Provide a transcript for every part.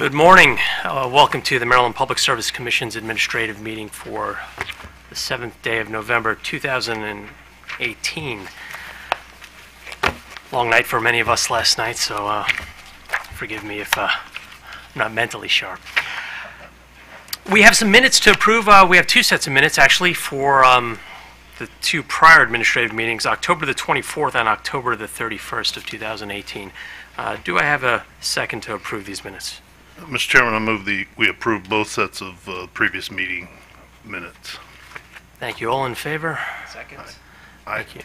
Good morning. Welcome to the Maryland Public Service Commission's administrative meeting for the 7th day of November 2018. Long night for many of us last night, so forgive me if I'm not mentally sharp. We have some minutes to approve. We have two sets of minutes, actually, for the two prior administrative meetings, October the 24th and October the 31st of 2018. Do I have a second to approve these minutes? Mr. Chairman, I move we approve both sets of previous meeting minutes. Thank you. All in favor? Second. Aye. Thank you.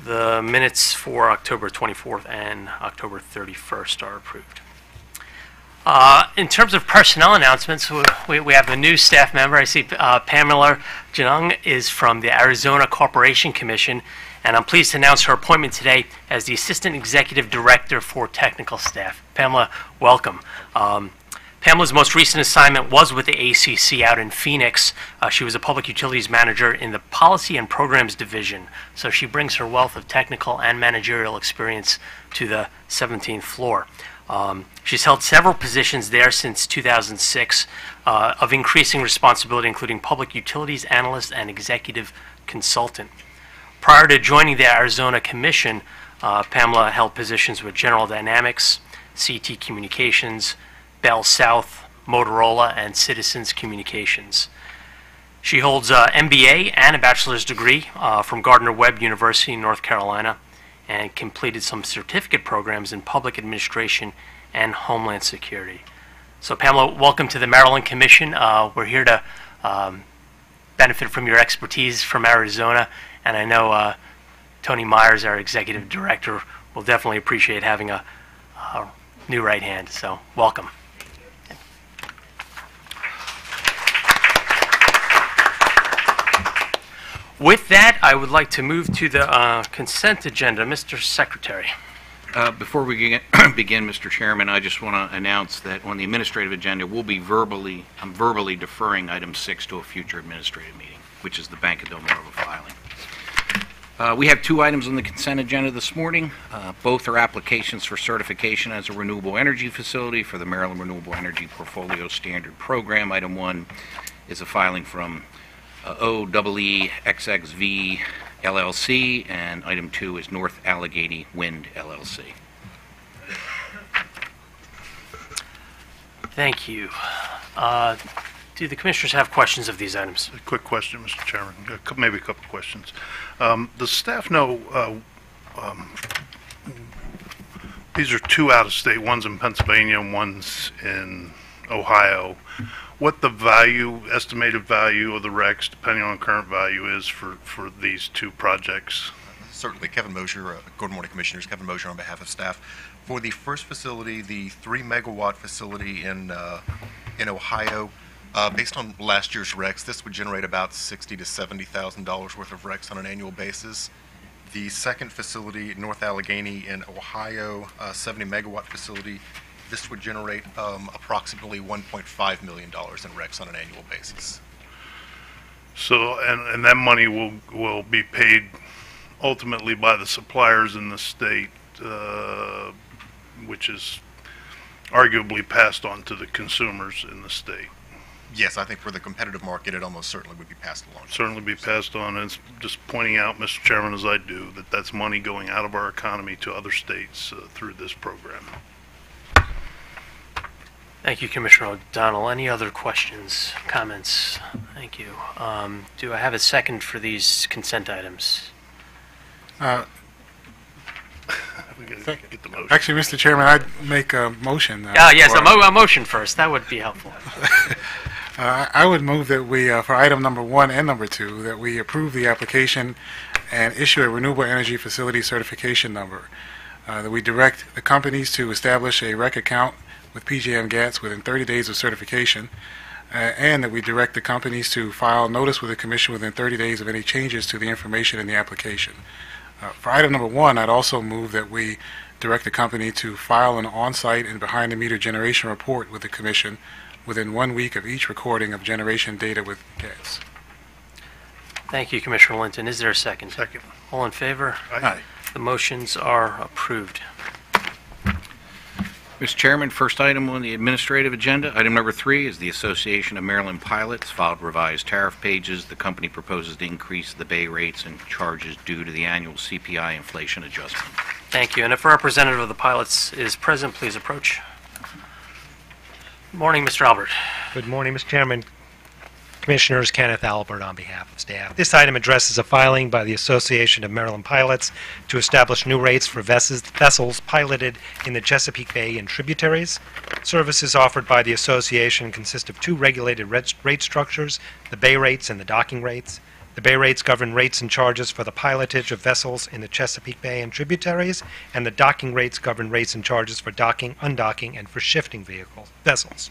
The minutes for October 24th and October 31st are approved. In terms of personnel announcements, we have a new staff member. I see Pamela Janung is from the Arizona Corporation Commission, and I'm pleased to announce her appointment today as the Assistant Executive Director for Technical Staff. Pamela, welcome. Pamela's most recent assignment was with the ACC out in Phoenix. She was a Public Utilities Manager in the Policy and Programs Division, so she brings her wealth of technical and managerial experience to the 17th floor. She's held several positions there since 2006 of increasing responsibility, including Public Utilities Analyst and Executive Consultant. Prior to joining the Arizona Commission, Pamela held positions with General Dynamics, CT Communications, Bell South, Motorola, and Citizens Communications. She holds an MBA and a bachelor's degree from Gardner-Webb University in North Carolina, and completed some certificate programs in public administration and homeland security. So Pamela, welcome to the Maryland Commission. We're here to benefit from your expertise from Arizona, and I know Tony Myers, our executive director, will definitely appreciate having a new right hand, so welcome. With that, I would like to move to the consent agenda. Mr. Secretary. Before we begin, Mr. Chairman, I just want to announce that on the administrative agenda, I'm verbally deferring item 6 to a future administrative meeting, which is the Bank of Del Morro filing. We have two items on the consent agenda this morning. Both are applications for certification as a renewable energy facility for the Maryland Renewable Energy Portfolio Standard Program. Item 1 is a filing from OEEXXV LLC, and item 2 is North Allegheny Wind LLC. Thank you. Do the commissioners have questions of these items? A quick question, Mr. Chairman, maybe a couple of questions. Does staff know, these are two out-of-state, one's in Pennsylvania and one's in Ohio, what the estimated value of the RECs, depending on current value, is for these two projects? Certainly. Kevin Mosier, good morning, Commissioners. Kevin Mosier on behalf of staff. For the first facility, the 3-megawatt facility in Ohio, based on last year's RECs, this would generate about $60,000 to $70,000 worth of RECs on an annual basis. The second facility, North Allegheny in Ohio, 70-megawatt facility, this would generate approximately $1.5 million in RECs on an annual basis. So, and that money will be paid ultimately by the suppliers in the state, which is arguably passed on to the consumers in the state. Yes, I think for the competitive market, it almost certainly would be passed along. Certainly be passed on, and it's just pointing out, Mr. Chairman, as I do, that that's money going out of our economy to other states through this program. Thank you, Commissioner O'Donnell. Any other questions, comments? Thank you. Do I have a second for these consent items? We gotta get the motion. Actually, Mr. Chairman, I'd make a motion. Yes, a motion first. That would be helpful. I would move that we, for item number 1 and number 2, that we approve the application and issue a renewable energy facility certification number. That we direct the companies to establish a REC account with PJM GATS within 30 days of certification, and that we direct the companies to file notice with the Commission within 30 days of any changes to the information in the application. For item number 1, I'd also move that we direct the company to file an on-site and behind-the-meter generation report with the Commission within 1 week of each recording of generation data with GATS. Thank you, Commissioner Linton. Is there a second? Second. All in favor? Aye. The motions are approved. Mr. Chairman, first item on the administrative agenda, item number 3 is the Association of Maryland Pilots filed revised tariff pages. The company proposes to increase the bay rates and charges due to the annual CPI inflation adjustment. Thank you. And if a representative of the pilots is present, please approach. Morning, Mr. Albert. Good morning, Mr. Chairman. Commissioners, Kenneth Albert on behalf of staff. This item addresses a filing by the Association of Maryland Pilots to establish new rates for vessels piloted in the Chesapeake Bay and tributaries. Services offered by the association consist of two regulated rate structures, the bay rates and the docking rates. The bay rates govern rates and charges for the pilotage of vessels in the Chesapeake Bay and tributaries, and the docking rates govern rates and charges for docking, undocking, and for shifting vessels.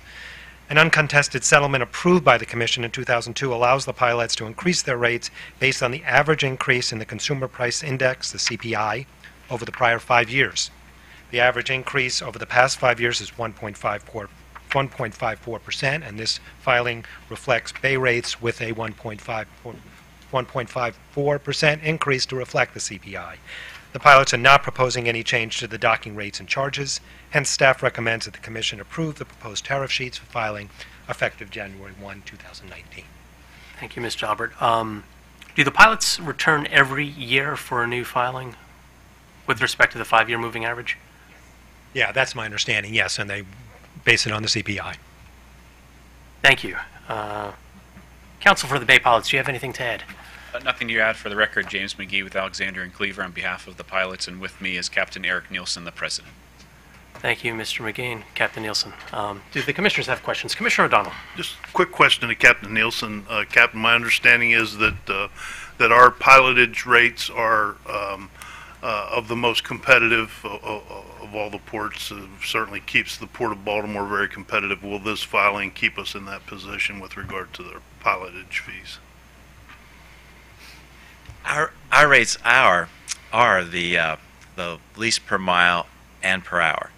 An uncontested settlement approved by the Commission in 2002 allows the pilots to increase their rates based on the average increase in the Consumer Price Index, the CPI, over the prior 5 years. The average increase over the past 5 years is 1.54%, and this filing reflects bay rates with a 1.54% increase to reflect the CPI. The pilots are not proposing any change to the docking rates and charges. Hence, staff recommends that the Commission approve the proposed tariff sheets for filing effective January 1, 2019. Thank you, Mr. Albert. Do the pilots return every year for a new filing with respect to the 5-year moving average? Yeah, that's my understanding, yes, and they base it on the CPI. Thank you. Counsel for the Bay Pilots, do you have anything to add? Nothing to add. For the record, James McGee with Alexander and Cleaver on behalf of the pilots, and with me is Captain Eric Nielsen, the president. Thank you, Mr. McGee and Captain Nielsen. Do the commissioners have questions? Commissioner O'Donnell. Just a quick question to Captain Nielsen. Captain, my understanding is that that our pilotage rates are of the most competitive of all the ports. Certainly keeps the Port of Baltimore very competitive. Will this filing keep us in that position with regard to their pilotage fees? Our rates are the lease per mile and per hour.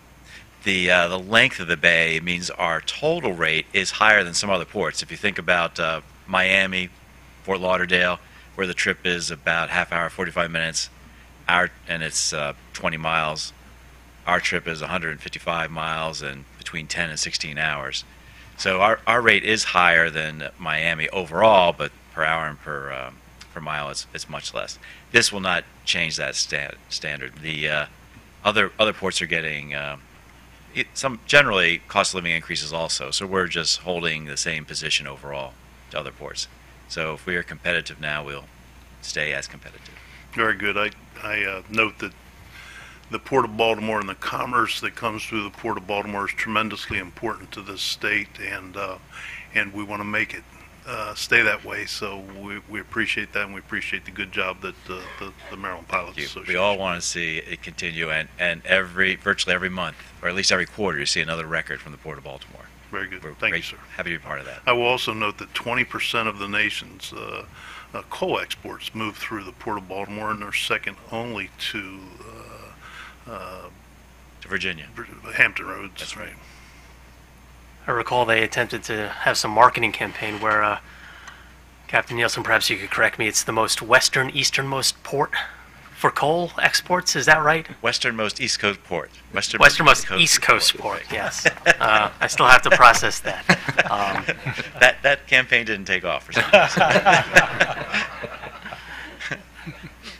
The length of the bay means our total rate is higher than some other ports. If you think about Miami, Fort Lauderdale, where the trip is about half hour, 45 minutes, and it's 20 miles. Our trip is 155 miles and between 10 and 16 hours. So our rate is higher than Miami overall, but per hour and per mile it's much less. This will not change that standard. The other ports are getting some generally cost of living increases also, so we're just holding the same position overall to other ports. So if we are competitive now, we'll stay as competitive. Very good. I note that the Port of Baltimore and the commerce that comes through the Port of Baltimore is tremendously important to this state, and we want to make it stay that way. So we appreciate that, and we appreciate the good job that the Maryland Pilots Association. We all want to see it continue, and virtually every month, or at least every quarter, you see another record from the Port of Baltimore. Very good. We're Thank you, sir. Happy to be part of that. I will also note that 20% of the nation's coal exports move through the Port of Baltimore, and they're second only to Virginia. Hampton Roads. That's right. I recall they attempted to have some marketing campaign where, Captain Nielsen, perhaps you could correct me, it's the most easternmost port for coal exports, is that right? Westernmost East Coast port. Westernmost East Coast port, yes. I still have to process that. That campaign didn't take off for some reason.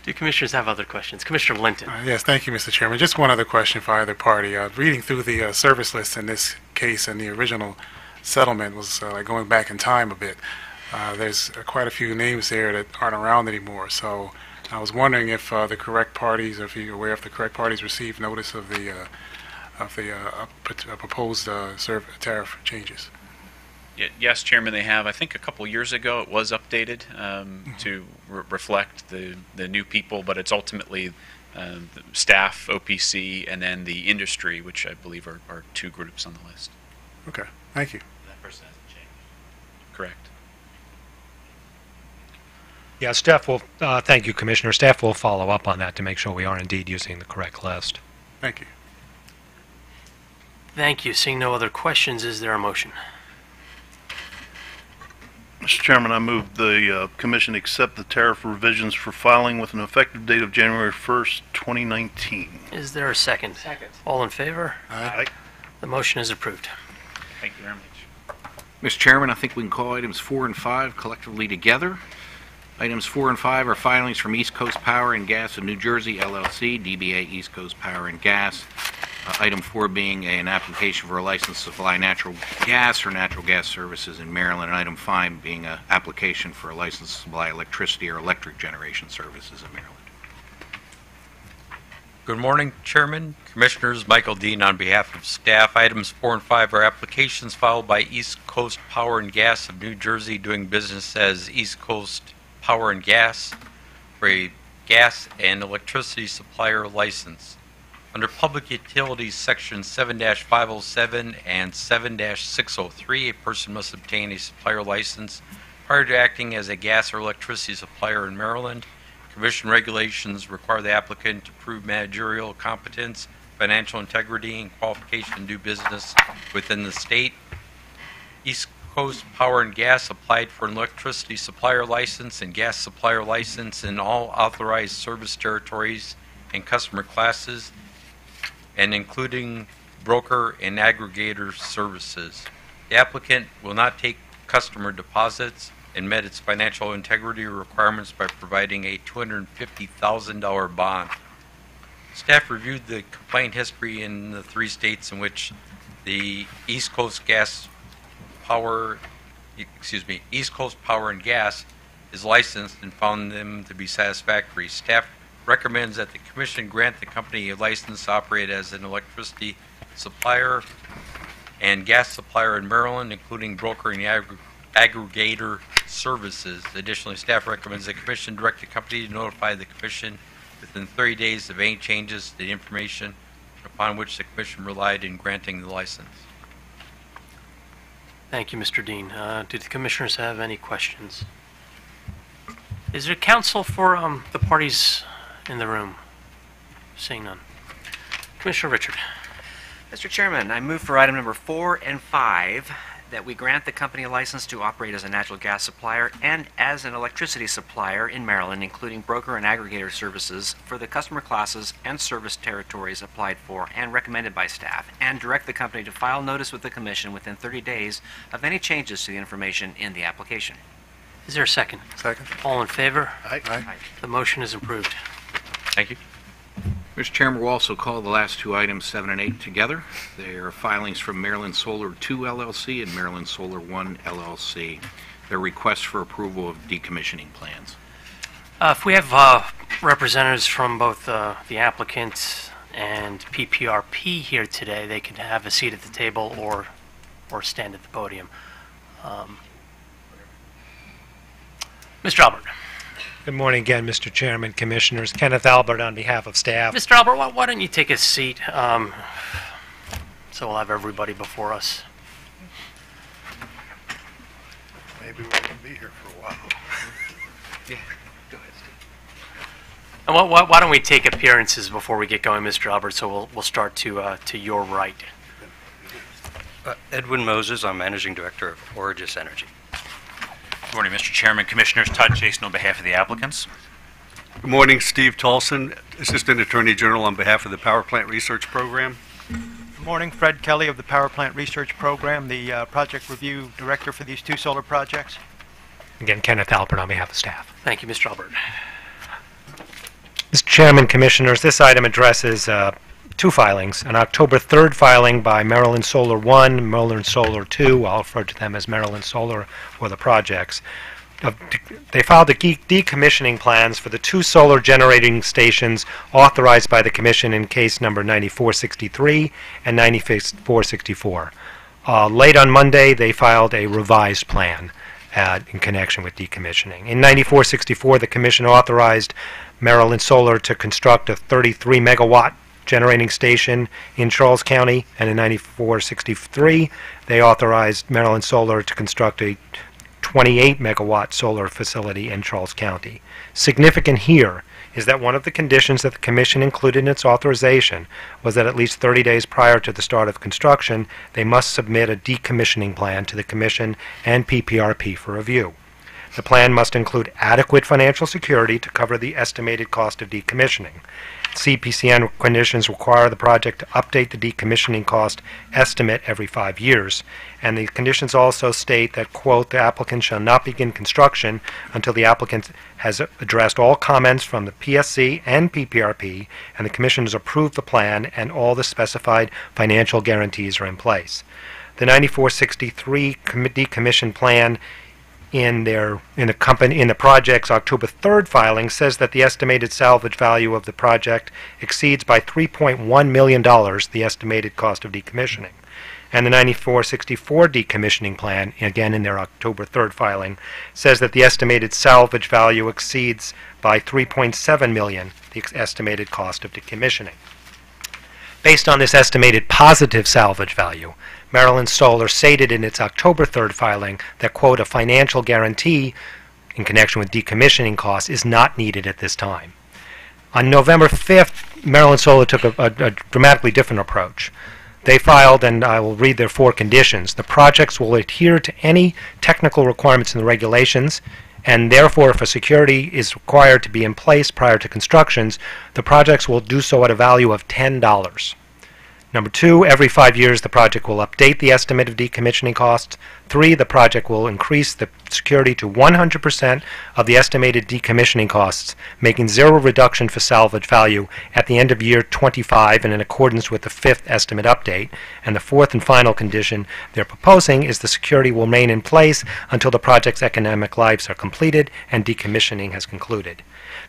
Do commissioners have other questions? Commissioner Linton. Yes, thank you, Mr. Chairman. Just one other question for either party. Reading through the service list in this case and the original settlement was like going back in time a bit. There's quite a few names there that aren't around anymore. So I was wondering if the correct parties, or if you're aware if the correct parties received notice of the proposed tariff changes. Yes, Chairman, they have. I think a couple years ago it was updated to reflect the new people, but it's ultimately the staff, OPC, and then the industry, which I believe are two groups on the list. Okay, thank you. That person hasn't changed. Correct. Yeah, staff will, thank you, Commissioner. Staff will follow up on that to make sure we are indeed using the correct list. Thank you. Thank you. Seeing no other questions, is there a motion? Mr. Chairman, I move the Commission accept the tariff revisions for filing with an effective date of January 1st, 2019. Is there a second? Second. All in favor? Aye. The motion is approved. Thank you very much. Mr. Chairman, I think we can call items 4 and 5 collectively together. Items 4 and 5 are filings from East Coast Power and Gas of New Jersey, LLC, DBA East Coast Power and Gas. Item 4 being an application for a license to supply natural gas or natural gas services in Maryland, and item 5 being an application for a license to supply electricity or electric generation services in Maryland. Good morning, Chairman, Commissioners. Michael Dean on behalf of staff. Items 4 and 5 are applications filed by East Coast Power and Gas of New Jersey, doing business as East Coast Power and Gas, for a gas and electricity supplier license. Under Public Utilities Section 7-507 and 7-603, a person must obtain a supplier license prior to acting as a gas or electricity supplier in Maryland. Commission regulations require the applicant to prove managerial competence, financial integrity, and qualification to do business within the state. East Coast Power and Gas applied for an electricity supplier license and gas supplier license in all authorized service territories and customer classes, and including broker and aggregator services. The applicant will not take customer deposits and met its financial integrity requirements by providing a $250,000 bond. Staff reviewed the complaint history in the 3 states in which the East Coast Power and Gas is licensed and found them to be satisfactory. Staff recommends that the Commission grant the company a license to operate as an electricity supplier and gas supplier in Maryland, including broker and aggregator services. Additionally, staff recommends the Commission direct the company to notify the Commission within 30 days of any changes to the information upon which the Commission relied in granting the license. Thank you, Mr. Dean. Do the commissioners have any questions? Is there counsel for the parties in the room? Seeing none. Commissioner Richard. Mr. Chairman, I move for item number 4 and 5 that we grant the company a license to operate as a natural gas supplier and as an electricity supplier in Maryland, including broker and aggregator services for the customer classes and service territories applied for and recommended by staff, and direct the company to file notice with the Commission within 30 days of any changes to the information in the application. Is there a second? Second. All in favor? Aye. The motion is approved. Thank you. Mr. Chairman, we'll also call the last 2 items 7 and 8 together. They are filings from Maryland Solar 2 LLC and Maryland Solar 1 LLC. They're requests for approval of decommissioning plans. If we have representatives from both the applicant and PPRP here today, they can have a seat at the table or stand at the podium. Mr. Albert. Good morning again, Mr. Chairman, Commissioners. Kenneth Albert on behalf of staff. Mr. Albert, why don't you take a seat so we'll have everybody before us. Maybe we can be here for a while. And why don't we take appearances before we get going, Mr. Albert? So we'll start to your right. Edwin Moses, I'm Managing Director of Origis Energy. Good morning, Mr. Chairman, Commissioners. Todd Jason on behalf of the applicants. Good morning, Steve Tolson, Assistant Attorney General on behalf of the Power Plant Research Program. Good morning, Fred Kelly of the Power Plant Research Program, the Project Review Director for these 2 solar projects. Again, Kenneth Albert on behalf of staff. Thank you, Mr. Albert. Mr. Chairman, Commissioners, this item addresses 2 filings. An October 3rd filing by Maryland Solar 1, Maryland Solar 2, I'll refer to them as Maryland Solar or the projects. They filed the decommissioning plans for the 2 solar generating stations authorized by the Commission in case number 9463 and 9464. Late on Monday, they filed a revised plan in connection with decommissioning. In 9464, the Commission authorized Maryland Solar to construct a 33 megawatt generating station in Charles County, and in 9463, they authorized Maryland Solar to construct a 28 megawatt solar facility in Charles County. Significant here is that one of the conditions that the Commission included in its authorization was that at least 30 days prior to the start of construction, they must submit a decommissioning plan to the Commission and PPRP for review. The plan must include adequate financial security to cover the estimated cost of decommissioning. CPCN conditions require the project to update the decommissioning cost estimate every 5 years. And the conditions also state that, quote, the applicant shall not begin construction until the applicant has addressed all comments from the PSC and PPRP, and the commission has approved the plan and all the specified financial guarantees are in place. The 9463 decommission plan in the project's October 3rd filing says that the estimated salvage value of the project exceeds by $3.1 million the estimated cost of decommissioning. And the 9464 decommissioning plan, again in their October 3rd filing, says that the estimated salvage value exceeds by $3.7 million the estimated cost of decommissioning. Based on this estimated positive salvage value, Maryland Solar stated in its October 3rd filing that, quote, a financial guarantee in connection with decommissioning costs is not needed at this time. On November 5th, Maryland Solar took a dramatically different approach. They filed, and I will read their 4 conditions. The projects will adhere to any technical requirements in the regulations, and therefore if a security is required to be in place prior to constructions, the projects will do so at a value of $10. Number 2, every 5 years the project will update the estimate of decommissioning costs. 3, the project will increase the security to 100% of the estimated decommissioning costs, making zero reduction for salvage value at the end of year 25 and in accordance with the 5th estimate update. And the 4th and final condition they're proposing is the security will remain in place until the project's economic lives are completed and decommissioning has concluded.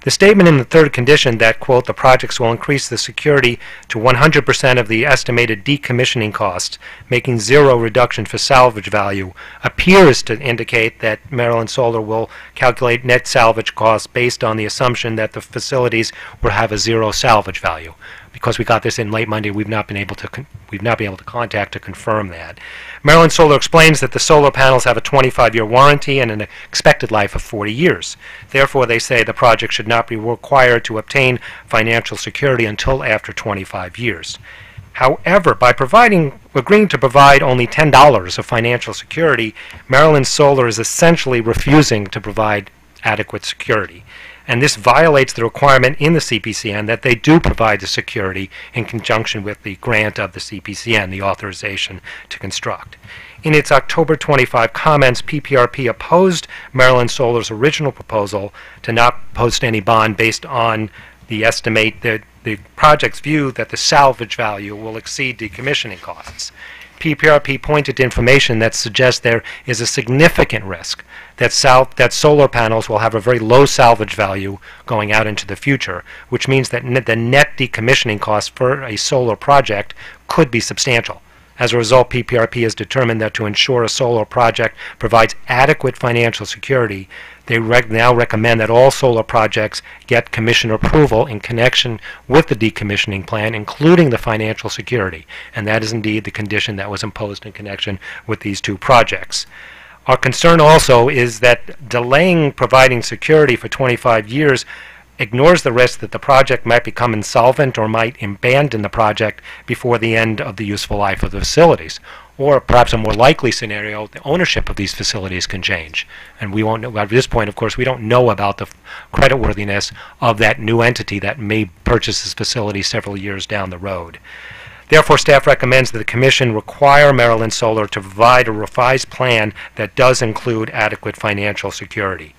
The statement in the 3rd condition that, quote, the projects will increase the security to 100% of the estimated decommissioning costs, making zero reduction for salvage value, appears to indicate that Maryland Solar will calculate net salvage costs based on the assumption that the facilities will have a zero salvage value. Because we got this in late Monday, we've not been able to contact to confirm that. Maryland Solar explains that the solar panels have a 25-year warranty and an expected life of 40 years. Therefore, they say the project should not be required to obtain financial security until after 25 years. However, by agreeing to provide only $10 of financial security, Maryland Solar is essentially refusing to provide adequate security. And this violates the requirement in the CPCN that they do provide the security in conjunction with the grant of the CPCN, the authorization to construct. In its October 25 comments, PPRP opposed Maryland Solar's original proposal to not post any bond based on the estimate that the project's view that the salvage value will exceed decommissioning costs. PPRP pointed to information that suggests there is a significant risk that solar panels will have a very low salvage value going out into the future, which means that the net decommissioning cost for a solar project could be substantial. As a result, PPRP has determined that to ensure a solar project provides adequate financial security, they now recommend that all solar projects get commission approval in connection with the decommissioning plan, including the financial security. And that is indeed the condition that was imposed in connection with these 2 projects. Our concern also is that delaying providing security for 25 years ignores the risk that the project might become insolvent or might abandon the project before the end of the useful life of the facilities. Or perhaps a more likely scenario, the ownership of these facilities can change. And we won't know, at this point, of course, we don't know about the creditworthiness of that new entity that may purchase this facility several years down the road. Therefore, staff recommends that the Commission require Maryland Solar to provide a revised plan that does include adequate financial security.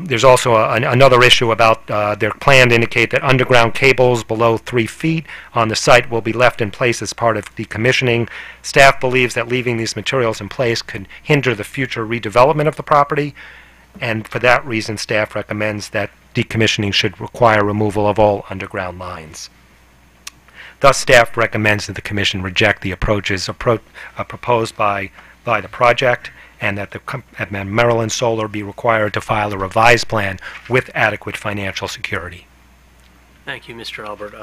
There's also another issue about their plan to indicate that underground cables below 3 feet on the site will be left in place as part of decommissioning. Staff believes that leaving these materials in place could hinder the future redevelopment of the property, and for that reason staff recommends that decommissioning should require removal of all underground lines. Thus, staff recommends that the Commission reject the approaches proposed by the project, and that Maryland Solar be required to file a revised plan with adequate financial security. Thank you, Mr. Albert.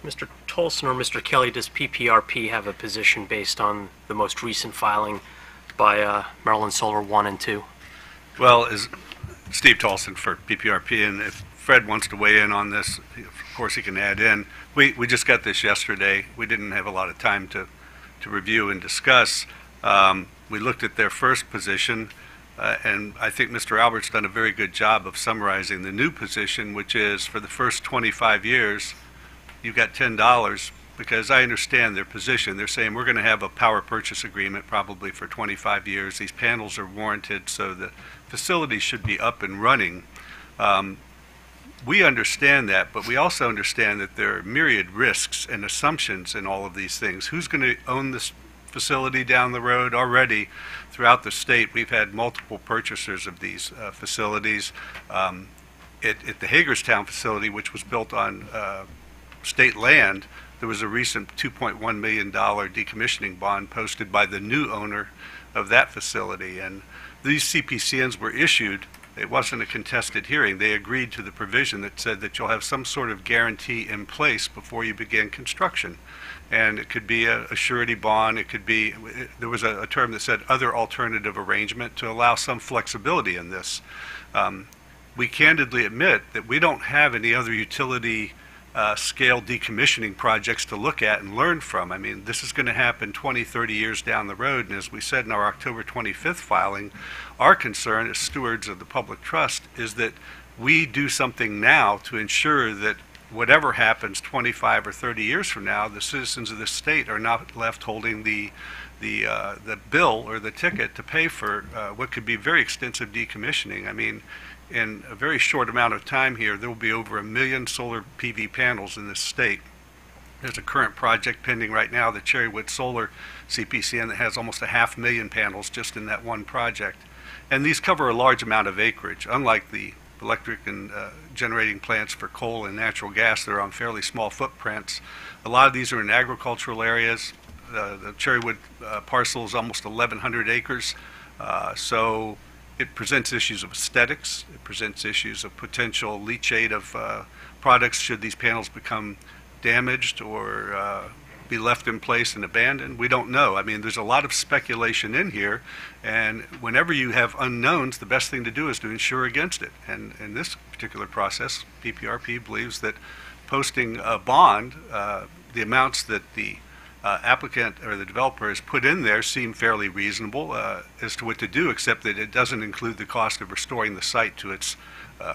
Mr. Tolson or Mr. Kelly, does PPRP have a position based on the most recent filing by Maryland Solar 1 and 2? Well, as Steve Tolson for PPRP, and if Fred wants to weigh in on this, of course he can add in. We just got this yesterday. We didn't have a lot of time to review and discuss. We looked at their first position. And I think Mr. Albert's done a very good job of summarizing the new position, which is for the first 25 years, you've got $10, because I understand their position. They're saying we're going to have a power purchase agreement probably for 25 years. These panels are warranted, so the facility should be up and running. We understand that, but we also understand that there are myriad risks and assumptions in all of these things. Who's going to own this facility down the road? Already throughout the state, we've had multiple purchasers of these facilities. At the Hagerstown facility, which was built on state land, there was a recent $2.1 million decommissioning bond posted by the new owner of that facility. And these CPCNs were issued. It wasn't a contested hearing. They agreed to the provision that said that you'll have some sort of guarantee in place before you begin construction. And it could be a surety bond. It could be, there was a term that said other alternative arrangement to allow some flexibility in this. We candidly admit that we don't have any other utility scale decommissioning projects to look at and learn from. I mean, this is going to happen 20, 30 years down the road, and as we said in our October 25th filing, our concern as stewards of the public trust is that we do something now to ensure that whatever happens 25 or 30 years from now, the citizens of the state are not left holding the bill or the ticket to pay for what could be very extensive decommissioning. I mean, in a very short amount of time here, there will be over 1 million solar PV panels in this state. There's a current project pending right now, the Cherrywood Solar CPCN, that has almost 500,000 panels just in that one project. And these cover a large amount of acreage, unlike the electric and generating plants for coal and natural gas that are on fairly small footprints. A lot of these are in agricultural areas. The Cherrywood parcel is almost 1,100 acres. So it presents issues of aesthetics. It presents issues of potential leachate of products should these panels become damaged or be left in place and abandoned. We don't know. I mean, there's a lot of speculation in here, and whenever you have unknowns, the best thing to do is to insure against it. And in this particular process, PPRP believes that posting a bond, the amounts that the applicant or the developer has put in there seem fairly reasonable as to what to do, except that it doesn't include the cost of restoring the site to its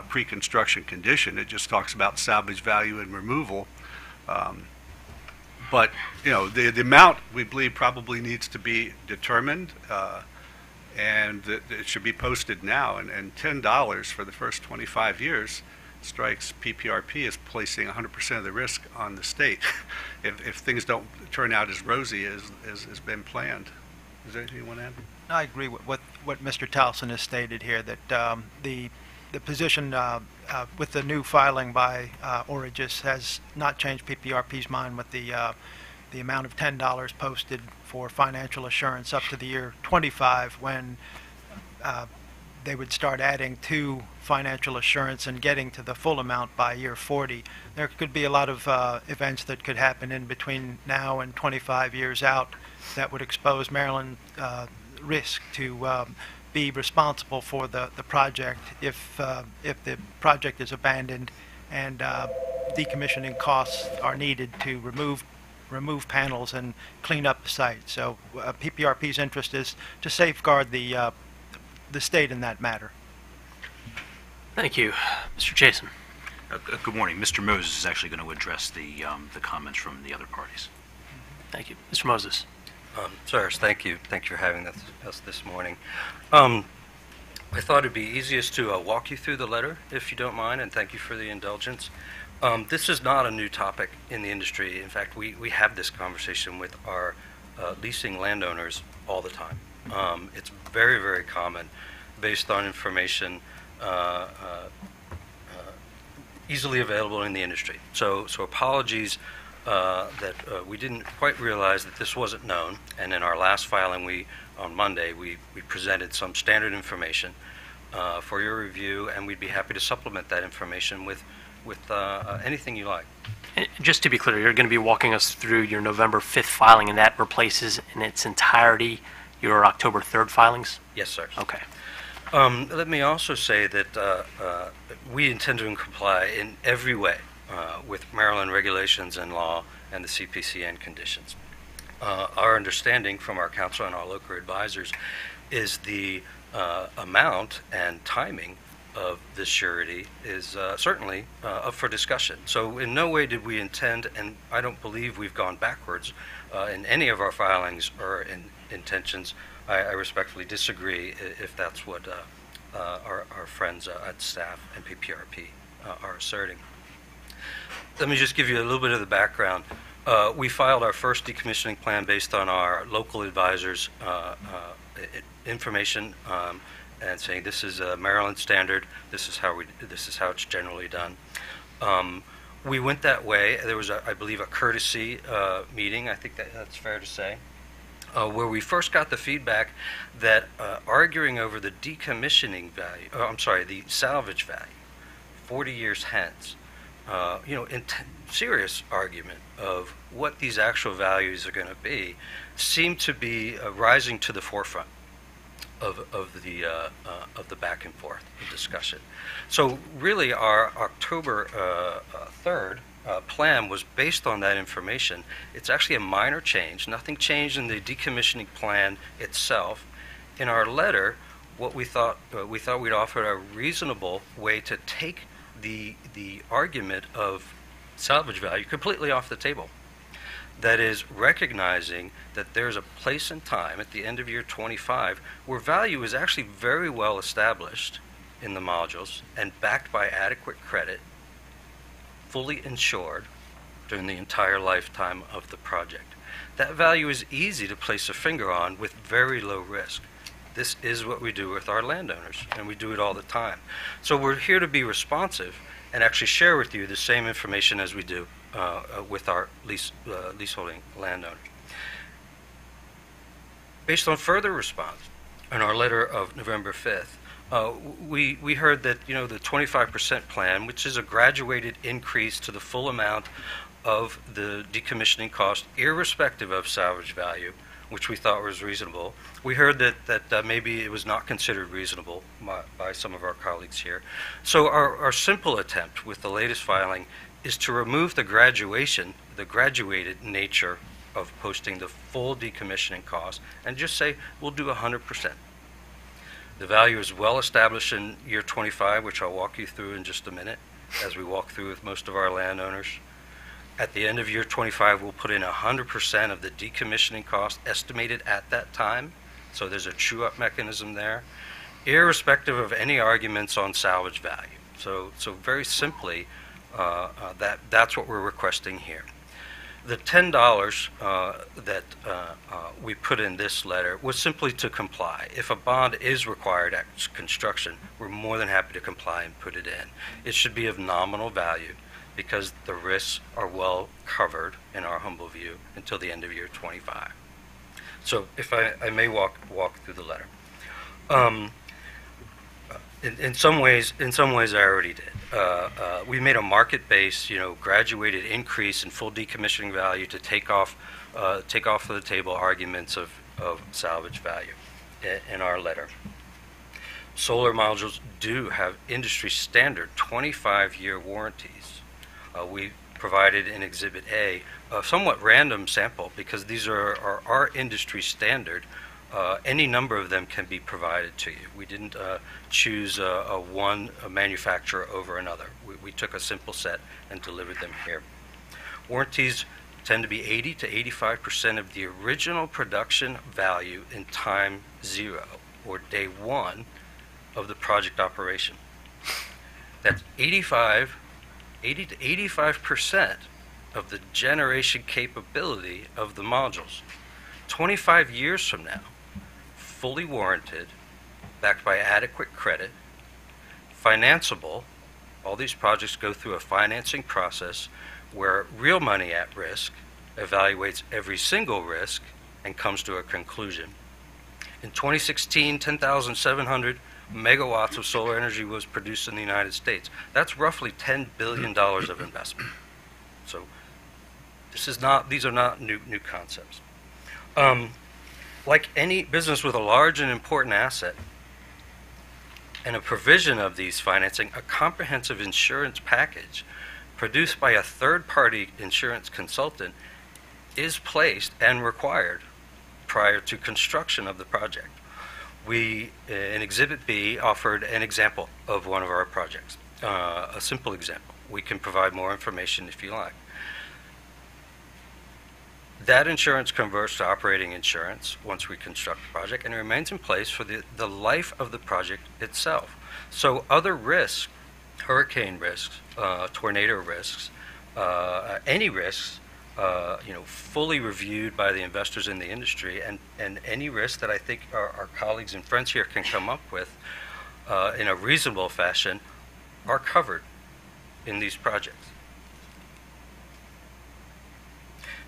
pre-construction condition. It just talks about salvage value and removal. But, you know, the amount we believe probably needs to be determined, and that it should be posted now. And $10 for the first 25 years strikes PPRP as placing 100% of the risk on the state if things don't turn out as rosy as has been planned. Is there anything you want to add? I agree with what Mr. Towson has stated here, that the position with the new filing by Origis has not changed PPRP's mind with the amount of $10 posted for financial assurance up to the year 25, when they would start adding to financial assurance and getting to the full amount by year 40. There could be a lot of events that could happen in between now and 25 years out that would expose Maryland risk to be responsible for the project if the project is abandoned and decommissioning costs are needed to remove panels and clean up the site. So PPRP's interest is to safeguard the state in that matter. Thank you. Mr. Jason. Good morning. Mr. Moses is actually going to address the comments from the other parties. Thank you. Mr. Moses. Sirs, thank you. Thank you for having us this morning. I thought it'd be easiest to walk you through the letter, if you don't mind, and thank you for the indulgence. This is not a new topic in the industry. In fact, we have this conversation with our leasing landowners all the time. It's very, very common, based on information easily available in the industry. So apologies that we didn't quite realize that this wasn't known, and in our last filing on Monday we presented some standard information for your review, and we'd be happy to supplement that information with anything you like. And just to be clear, you're going to be walking us through your November 5th filing, and that replaces in its entirety your October 3rd filings? Yes, sir. Okay. Let me also say that we intend to comply in every way with Maryland regulations and law and the CPCN conditions. Our understanding from our counsel and our local advisors is the amount and timing of this surety is certainly up for discussion. So in no way did we intend, and I don't believe we've gone backwards in any of our filings or in intentions. I respectfully disagree if that's what our friends at staff and PPRP are asserting. Let me just give you a little bit of the background. We filed our first decommissioning plan based on our local advisors' information and saying this is a Maryland standard. This is how it's generally done. We went that way. There was, I believe, a courtesy meeting. I think that's fair to say, where we first got the feedback that arguing over the decommissioning value, the salvage value, 40 years hence, serious argument of what these actual values are going to be, seemed to be rising to the forefront of the back and forth discussion. So really, our October 3rd plan was based on that information. It's actually a minor change. Nothing changed in the decommissioning plan itself. In our letter, what we thought we'd offer a reasonable way to take the argument of salvage value completely off the table. That is, recognizing that there's a place and time at the end of year 25 where value is actually very well established in the modules and backed by adequate credit, fully insured during the entire lifetime of the project. That value is easy to place a finger on with very low risk. This is what we do with our landowners, and we do it all the time. So we're here to be responsive and actually share with you the same information as we do with our leaseholding landowners. Based on further response in our letter of November 5th, we heard that the 25% plan, which is a graduated increase to the full amount of the decommissioning cost, irrespective of salvage value, which we thought was reasonable. We heard that maybe it was not considered reasonable by some of our colleagues here. So our simple attempt with the latest filing is to remove the graduated nature of posting the full decommissioning cost and just say we'll do 100%. The value is well established in year 25, which I'll walk you through in just a minute, as we walk through with most of our landowners. At the end of year 25, we'll put in 100% of the decommissioning cost estimated at that time, so there's a true-up mechanism there, irrespective of any arguments on salvage value. So very simply, that's what we're requesting here. The $10 that we put in this letter was simply to comply. If a bond is required at construction, we're more than happy to comply and put it in. It should be of nominal value because the risks are well covered, in our humble view, until the end of year 25. So if I may walk through the letter. In some ways, I already did. We made a market-based, graduated increase in full decommissioning value to take off of the table arguments of salvage value in our letter. Solar modules do have industry standard 25-year warranties. We provided in Exhibit A a somewhat random sample because these are our industry standard. Any number of them can be provided to you. We didn't choose one manufacturer over another. We took a simple set and delivered them here. Warranties tend to be 80 to 85% of the original production value in time zero, or day one, of the project operation. That's 80 to 85% of the generation capability of the modules. 25 years from now, fully warranted, backed by adequate credit, financeable. All these projects go through a financing process where real money at risk evaluates every single risk and comes to a conclusion. In 2016, 10,700 megawatts of solar energy was produced in the United States. That's roughly $10 billion of investment. So these are not new concepts. Like any business with a large and important asset and a provision of these financing, a comprehensive insurance package produced by a third-party insurance consultant is placed and required prior to construction of the project. we, in Exhibit B, offered an example of one of our projects, a simple example. We can provide more information if you like. That insurance converts to operating insurance once we construct the project, and it remains in place for the life of the project itself. So other risks, hurricane risks, tornado risks, any risks, fully reviewed by the investors in the industry, and any risk that I think our colleagues and friends here can come up with in a reasonable fashion are covered in these projects.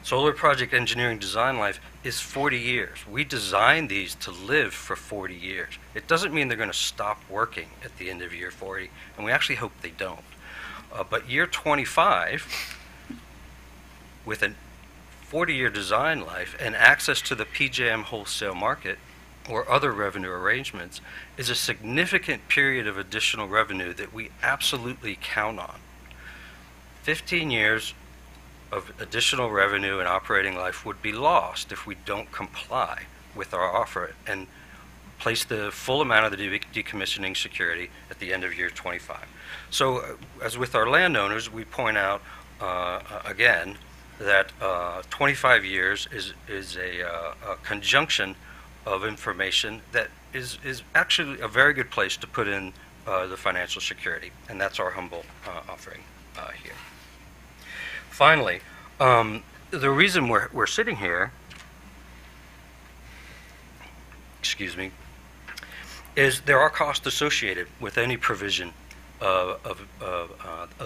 Solar project engineering design life is 40 years. We designed these to live for 40 years. It doesn't mean they're going to stop working at the end of year 40, and we actually hope they don't. But year 25, with a 40-year design life and access to the PJM wholesale market or other revenue arrangements, is a significant period of additional revenue that we absolutely count on. 15 years of additional revenue and operating life would be lost if we don't comply with our offer and place the full amount of the decommissioning security at the end of year 25. So as with our landowners, we point out again that 25 years is a conjunction of information that is actually a very good place to put in the financial security, and that's our humble offering here. Finally, the reason we're sitting here, excuse me, is there are costs associated with any provision of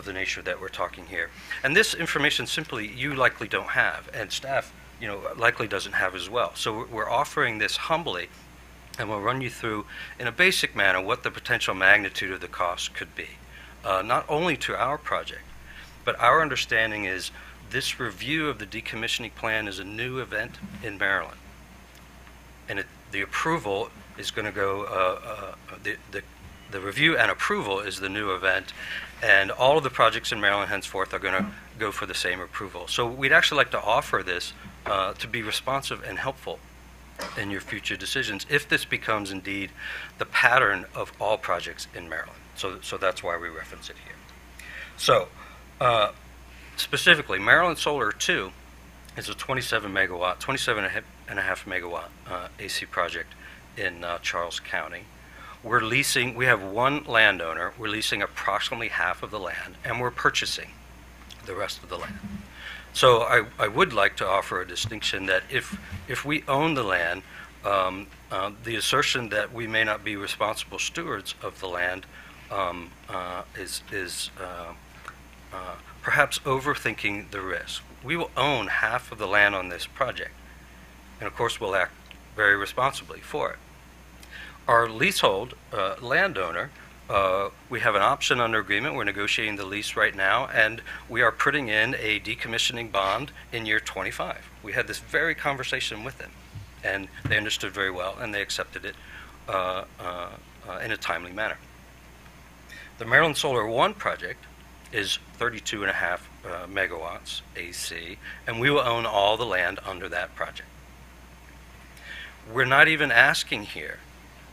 the nature that we're talking here. And this information simply you likely don't have, and staff likely doesn't have as well. So we're offering this humbly, and we'll run you through in a basic manner what the potential magnitude of the cost could be, not only to our project, but our understanding is this review of the decommissioning plan is a new event in Maryland. And the approval is going to go, the review and approval is the new event, and all of the projects in Maryland henceforth are going to go for the same approval. So we'd actually like to offer this to be responsive and helpful in your future decisions if this becomes indeed the pattern of all projects in Maryland. So that's why we reference it here. So specifically, Maryland Solar 2 is a 27 and a half megawatt AC project in Charles County. We have one landowner, we're leasing approximately half of the land, and we're purchasing the rest of the land. So I would like to offer a distinction that if we own the land, the assertion that we may not be responsible stewards of the land is perhaps overthinking the risk. We will own half of the land on this project, and of course we'll act very responsibly for it. Our leasehold landowner, we have an option under agreement. We're negotiating the lease right now, and we are putting in a decommissioning bond in year 25. We had this very conversation with them, and they understood very well, and they accepted it in a timely manner. The Maryland Solar 1 project is 32.5 megawatts AC, and we will own all the land under that project. We're not even asking here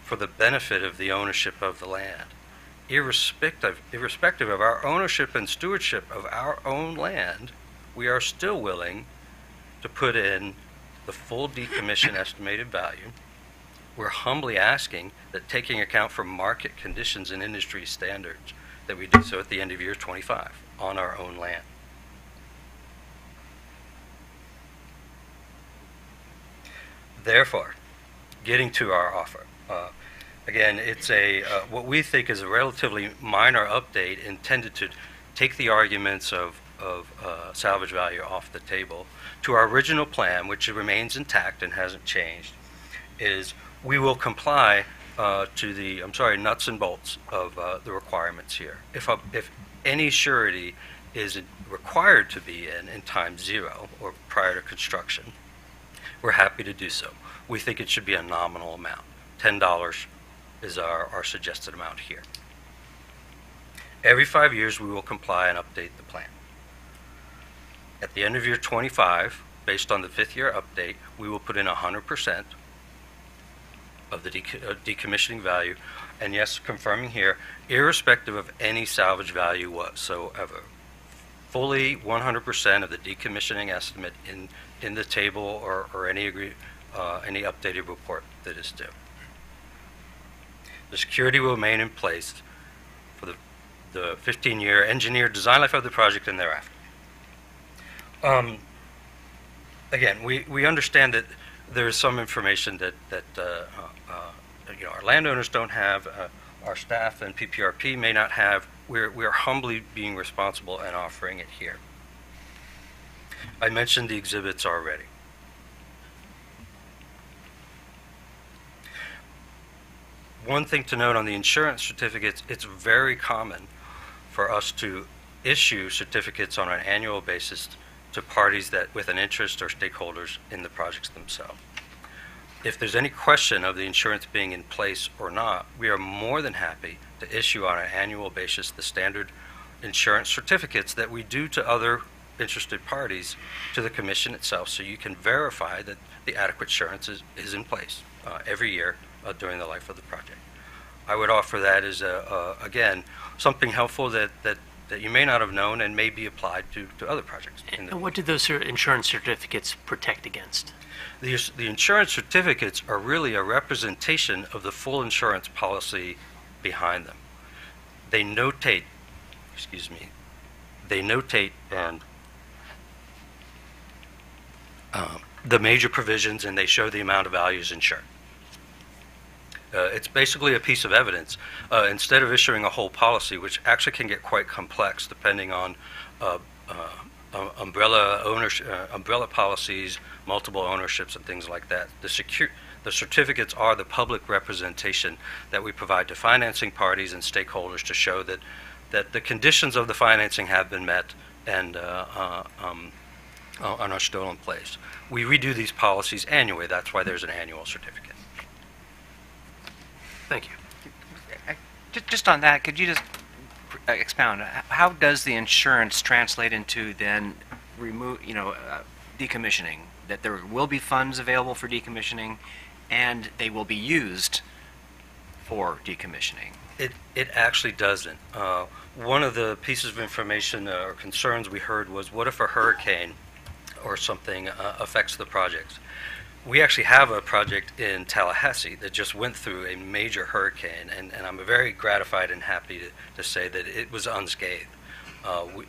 for the benefit of the ownership of the land. Irrespective of our ownership and stewardship of our own land, we are still willing to put in the full decommission estimated value. We're humbly asking that, taking account for market conditions and industry standards, that we do so at the end of year 25 on our own land. Therefore, getting to our offer. Again, it's what we think is a relatively minor update intended to take the arguments of salvage value off the table. To our original plan, which remains intact and hasn't changed, is we will comply to the, nuts and bolts of the requirements here. If any surety is required to be in time zero or prior to construction, we're happy to do so. We think it should be a nominal amount. $10 is our suggested amount here. Every 5 years, we will comply and update the plan. At the end of year 25, based on the 5th year update, we will put in 100%. of the decommissioning value, and yes, confirming here, irrespective of any salvage value whatsoever. Fully 100% of the decommissioning estimate in the table or any updated report that is due. The security will remain in place for the 15-year engineered design life of the project and thereafter. Again, we understand that there is some information that our landowners don't have, our staff and PPRP may not have. We're humbly being responsible and offering it here. I mentioned the exhibits already. One thing to note on the insurance certificates, it's very common for us to issue certificates on an annual basis to parties that with an interest or stakeholders in the projects themselves. If there's any question of the insurance being in place or not, we are more than happy to issue on an annual basis the standard insurance certificates that we do to other interested parties to the commission itself, so you can verify that the adequate insurance is in place every year during the life of the project. I would offer that as, again, something helpful that you may not have known and may be applied to other projects. And what do those insurance certificates protect against? The insurance certificates are really a representation of the full insurance policy behind them. They notate, and the major provisions, and they show the amount of values insured. It's basically a piece of evidence. Instead of issuing a whole policy, which actually can get quite complex depending on umbrella policies, multiple ownerships, and things like that. The certificates are the public representation that we provide to financing parties and stakeholders to show that the conditions of the financing have been met and are still in place. We redo these policies annually. That's why there's an annual certificate. Thank you. Just on that, could you just expound? How does the insurance translate into then decommissioning? That there will be funds available for decommissioning, and they will be used for decommissioning. It actually doesn't. One of the pieces of information or concerns we heard was, what if a hurricane or something affects the projects? We actually have a project in Tallahassee that just went through a major hurricane, and I'm very gratified and happy to say that it was unscathed.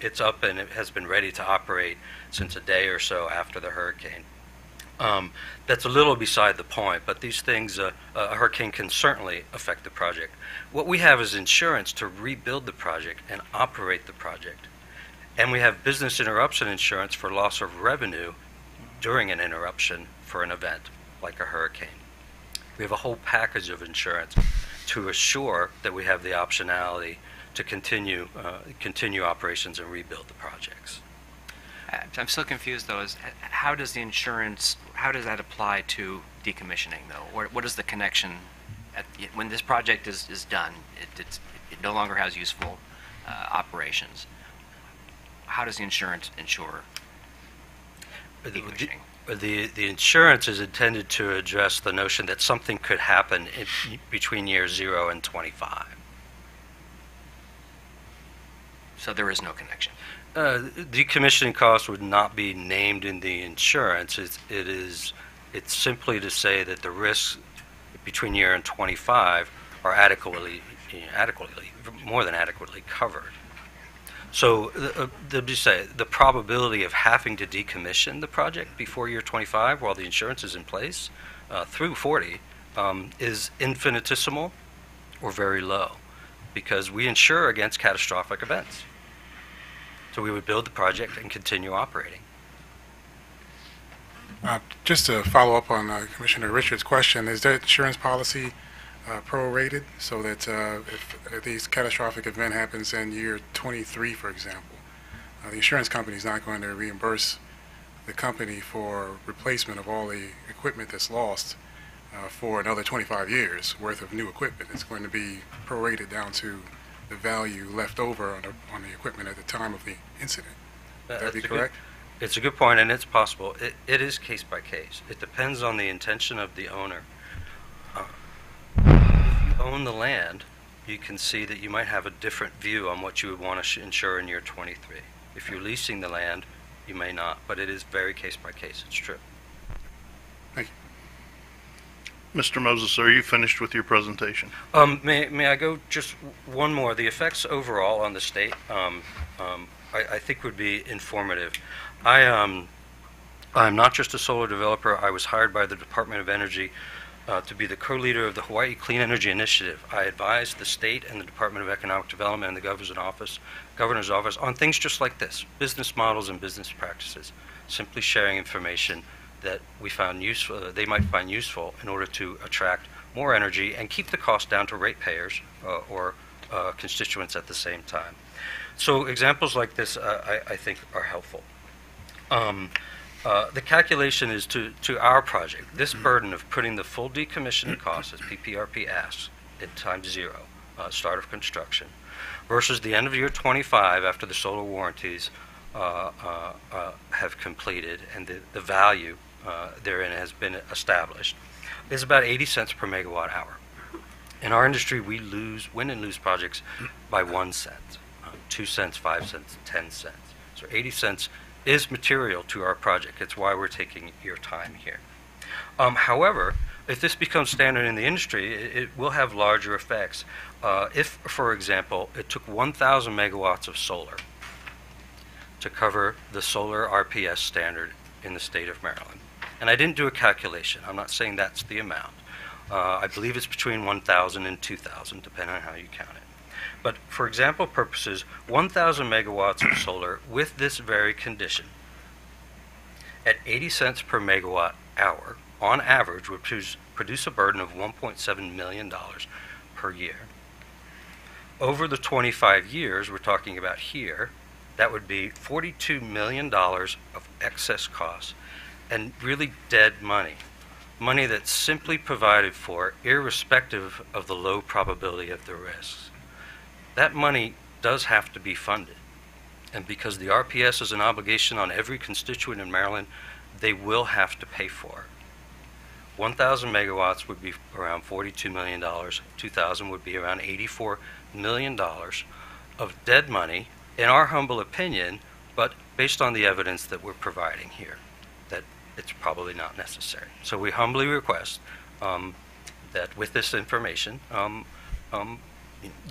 It's up and it has been ready to operate since a day or so after the hurricane. That's a little beside the point, but these things, a hurricane can certainly affect the project. What we have is insurance to rebuild the project and operate the project. And we have business interruption insurance for loss of revenue during an interruption for an event like a hurricane. We have a whole package of insurance to assure that we have the optionality to continue operations and rebuild the projects. I'm still confused though. How does the insurance? How does that apply to decommissioning though? What is the connection? When this project is done, it no longer has useful operations. How does the insurance insure decommissioning? The insurance is intended to address the notion that something could happen between years 0 and 25. So there is no connection. Decommissioning costs would not be named in the insurance. It's simply to say that the risks between year and 25 are more than adequately covered. So the probability of having to decommission the project before year 25 while the insurance is in place through 40 is infinitesimal or very low, because we insure against catastrophic events. So we would build the project and continue operating. Just to follow up on Commissioner Richards' question, is that insurance policy prorated so that if these catastrophic event happens in year 23, for example, the insurance company is not going to reimburse the company for replacement of all the equipment that's lost for another 25 years worth of new equipment. It's going to be prorated down to the value left over on the equipment at the time of the incident. Would that be correct? It's a good point, and it's possible. It is case by case. It depends on the intention of the owner. own the land, you can see that you might have a different view on what you would want to insure in year 23. If you're leasing the land, you may not, but it is very case by case. It's true. Mr. Moses, are you finished with your presentation? May I go just one more? The effects overall on the state, I think would be informative. I'm not just a solar developer. I was hired by the Department of Energy to be the co-leader of the Hawaii Clean Energy Initiative. I advised the state and the Department of Economic Development and the governor's office on things just like this, business models and business practices, simply sharing information that we found useful, they might find useful in order to attract more energy and keep the cost down to ratepayers or constituents at the same time. So examples like this, I think, are helpful. The calculation is to our project. This burden of putting the full decommissioning cost, as PPRP asks, at time 0, start of construction, versus the end of year 25 after the solar warranties have completed and the value therein has been established, is about 80 cents per megawatt hour. In our industry, we win and lose projects by 1 cent, 2 cents, 5 cents, 10 cents. So 80 cents is material to our project. It's why we're taking your time here. However, if this becomes standard in the industry, it will have larger effects. If, for example, it took 1,000 megawatts of solar to cover the solar RPS standard in the state of Maryland, and I didn't do a calculation. I'm not saying that's the amount. I believe it's between 1,000 and 2,000, depending on how you count it. But for example purposes, 1,000 megawatts of solar with this very condition at 80 cents per megawatt hour, on average, would produce a burden of $1.7 million per year. Over the 25 years we're talking about here, that would be $42 million of excess costs and really dead money. Money that's simply provided for irrespective of the low probability of the risks. That money does have to be funded. And because the RPS is an obligation on every constituent in Maryland, they will have to pay for it. 1,000 megawatts would be around $42 million. 2,000 would be around $84 million of dead money, in our humble opinion, but based on the evidence that we're providing here, that it's probably not necessary. So we humbly request that with this information,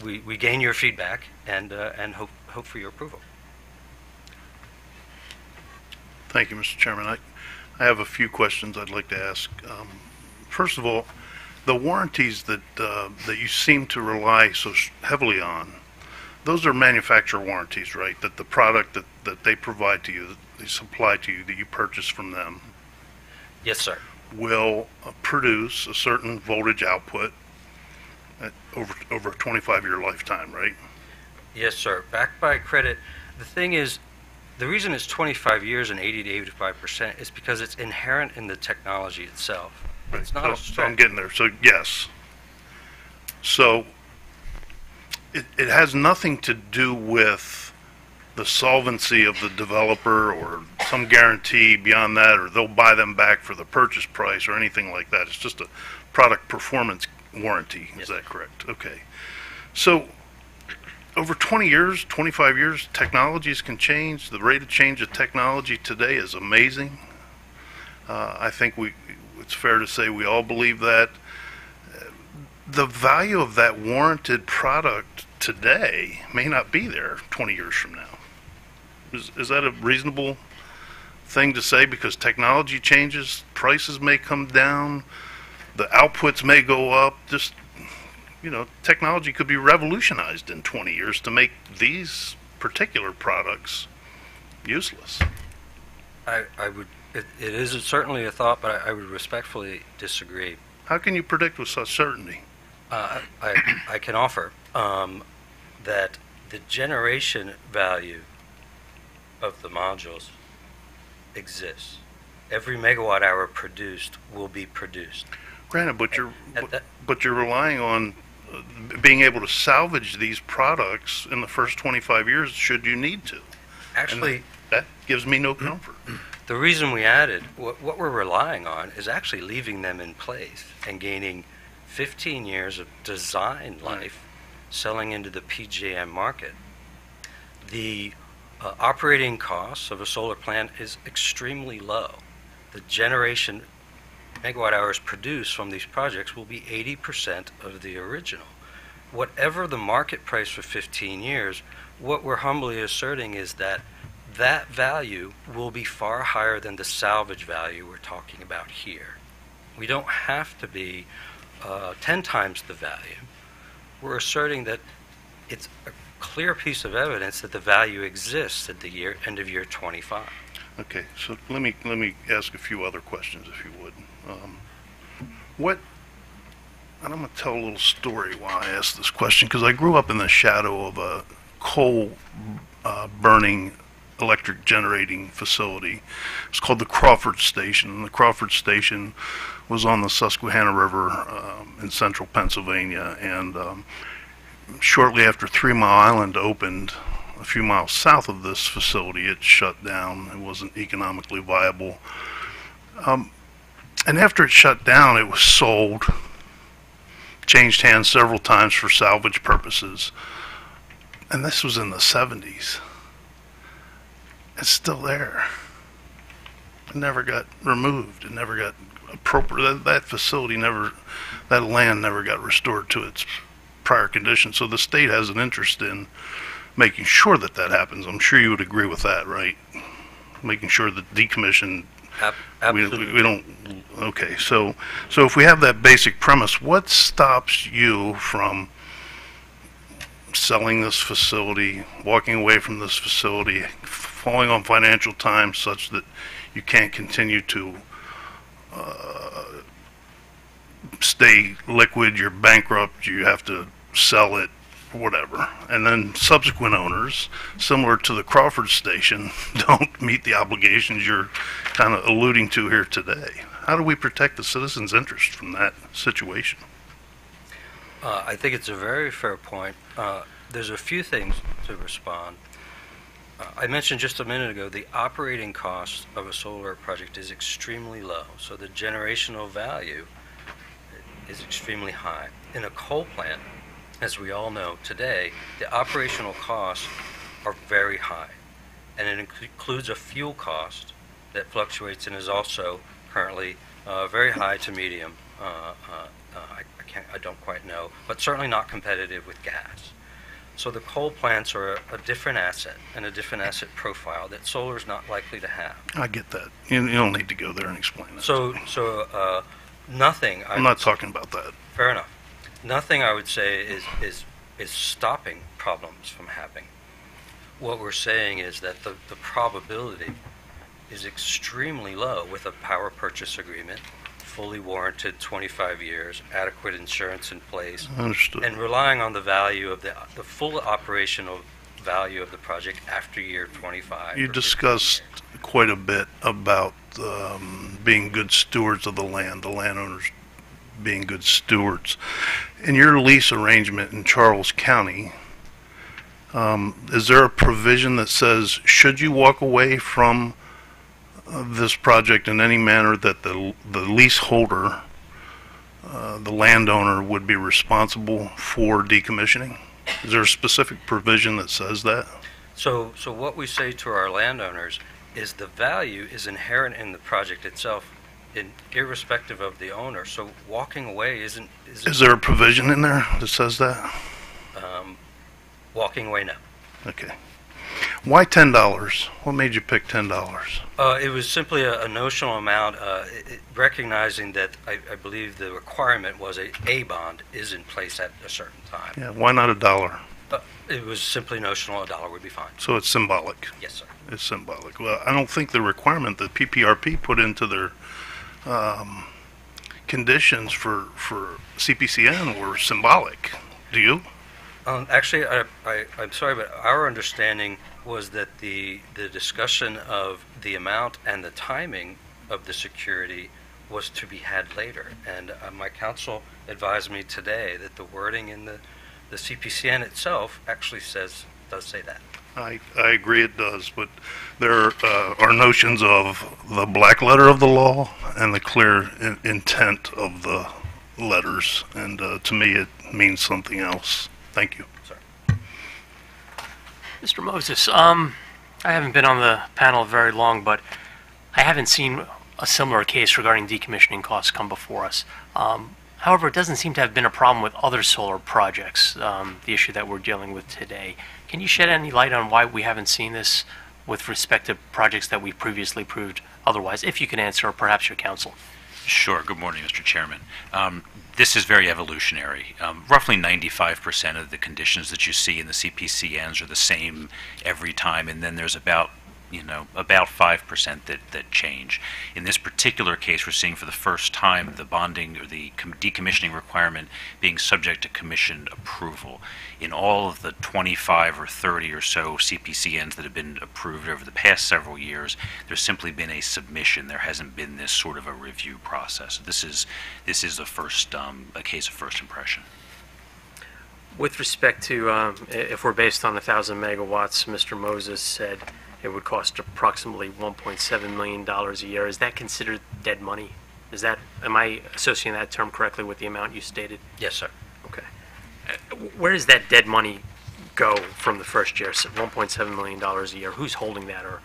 we gain your feedback and hope for your approval. Thank you, Mr. Chairman. I have a few questions I'd like to ask. First of all, the warranties that you seem to rely so heavily on, those are manufacturer warranties, right? That the product that they provide to you, that they supply to you, that you purchase from them, Yes, sir. will produce a certain voltage output over a 25-year lifetime, right? Yes, sir. Backed by credit. The thing is, the reason it's 25 years and 80 to 85% is because it's inherent in the technology itself. It's not a So I'm getting there. So yes. So it has nothing to do with the solvency of the developer or some guarantee beyond that, or they'll buy them back for the purchase price or anything like that. It's just a product performance warranty. Is that correct? Okay. So over 20 years, 25 years, technologies can change. The rate of change of technology today is amazing. I think it's fair to say we all believe that. The value of that warranted product today may not be there 20 years from now. Is that a reasonable thing to say? Because technology changes, prices may come down, the outputs may go up. Just, technology could be revolutionized in 20 years to make these particular products useless. It is certainly a thought, but I would respectfully disagree. How can you predict with such certainty? I can offer that the generation value of the modules exists. Every megawatt hour produced will be produced. Granted, but you're relying on being able to salvage these products in the first 25 years should you need to. Actually, that gives me no comfort. The reason we added, what we're relying on is actually leaving them in place and gaining 15 years of design life selling into the PJM market. The operating costs of a solar plant is extremely low. The generation megawatt hours produced from these projects will be 80% of the original. Whatever the market price for 15 years, what we're humbly asserting is that that value will be far higher than the salvage value we're talking about here. We don't have to be 10 times the value. We're asserting that it's a clear piece of evidence that the value exists at the end of year 25. Okay, so let me ask a few other questions, if you would. And I'm going to tell a little story while I ask this question, because I grew up in the shadow of a coal burning electric generating facility. It's called the Crawford Station, and the Crawford Station was on the Susquehanna River in central Pennsylvania, and shortly after 3 Mile Island opened, a few miles south of this facility, it shut down. It wasn't economically viable. And after it shut down, it was sold, changed hands several times for salvage purposes. And this was in the 70s. It's still there. It never got removed. It never got appropriate. That facility never, that land never got restored to its prior condition. So the state has an interest in making sure that that happens. I'm sure you would agree with that, right? Making sure that decommission. Absolutely. We don't. Okay, so if we have that basic premise, what stops you from selling this facility, walking away from this facility, falling on financial times such that you can't continue to stay liquid, you're bankrupt, you have to sell it, whatever. And then subsequent owners, similar to the Crawford Station, don't meet the obligations you're kind of alluding to here today. How do we protect the citizens' interest from that situation? I think it's a very fair point. There's a few things to respond. I mentioned just a minute ago the operating cost of a solar project is extremely low, so the generational value is extremely high. In a coal plant, as we all know today, the operational costs are very high, and it includes a fuel cost that fluctuates and is also currently very high to medium. I don't quite know, but certainly not competitive with gas. So the coal plants are a different asset and a different asset profile that solar is not likely to have. I get that. You don't need to go there and explain that. So nothing. I'm not talking about that. Fair enough. Nothing I would say is stopping problems from happening. What we're saying is that the probability is extremely low with a power purchase agreement, fully warranted 25 years, adequate insurance in place, Understood. and relying on the value of the full operational value of the project after year 25. You discussed quite a bit about being good stewards of the land, the landowners being good stewards. In your lease arrangement in Charles County, is there a provision that says, should you walk away from this project in any manner, that the leaseholder, the landowner, would be responsible for decommissioning? Is there a specific provision that says that? So what we say to our landowners is the value is inherent in the project itself, irrespective of the owner. So walking away isn't. Is there a provision in there that says that? Walking away, no. Okay. Why $10? What made you pick $10? It was simply a notional amount, recognizing that I believe the requirement was a bond is in place at a certain time. Yeah. Why not $1? It was simply notional. $1 would be fine. So it's symbolic. Yes, sir. It's symbolic. Well, I don't think the requirement that PPRP put into their conditions for CPCN were symbolic. Do you? Actually, I'm sorry, but our understanding was that the discussion of the amount and the timing of the security was to be had later. And my counsel advised me today that the wording in the CPCN itself actually does say that. I agree it does, but there are notions of the black letter of the law and the clear intent of the letters, and to me it means something else. Thank you. Mr. Moses, I haven't been on the panel very long, but I haven't seen a similar case regarding decommissioning costs come before us. However, it doesn't seem to have been a problem with other solar projects, the issue that we're dealing with today. Can you shed any light on why we haven't seen this with respect to projects that we previously approved otherwise, if you can answer, or perhaps your counsel? Sure. Good morning, Mr. Chairman. This is very evolutionary. Roughly 95% of the conditions that you see in the CPCNs are the same every time, and then there's about 5% that change. In this particular case, we're seeing for the first time the bonding or the decommissioning requirement being subject to commission approval. In all of the 25 or 30 or so CPCNs that have been approved over the past several years, there's simply been a submission. There hasn't been this sort of a review process. This is the first a case of first impression. With respect to, if we're based on 1,000 megawatts, Mr. Moses said it would cost approximately $1.7 million a year. Is that considered dead money? Am I associating that term correctly with the amount you stated? Yes, sir. Okay. Where does that dead money go from the first year, so $1.7 million a year? Who's holding that, or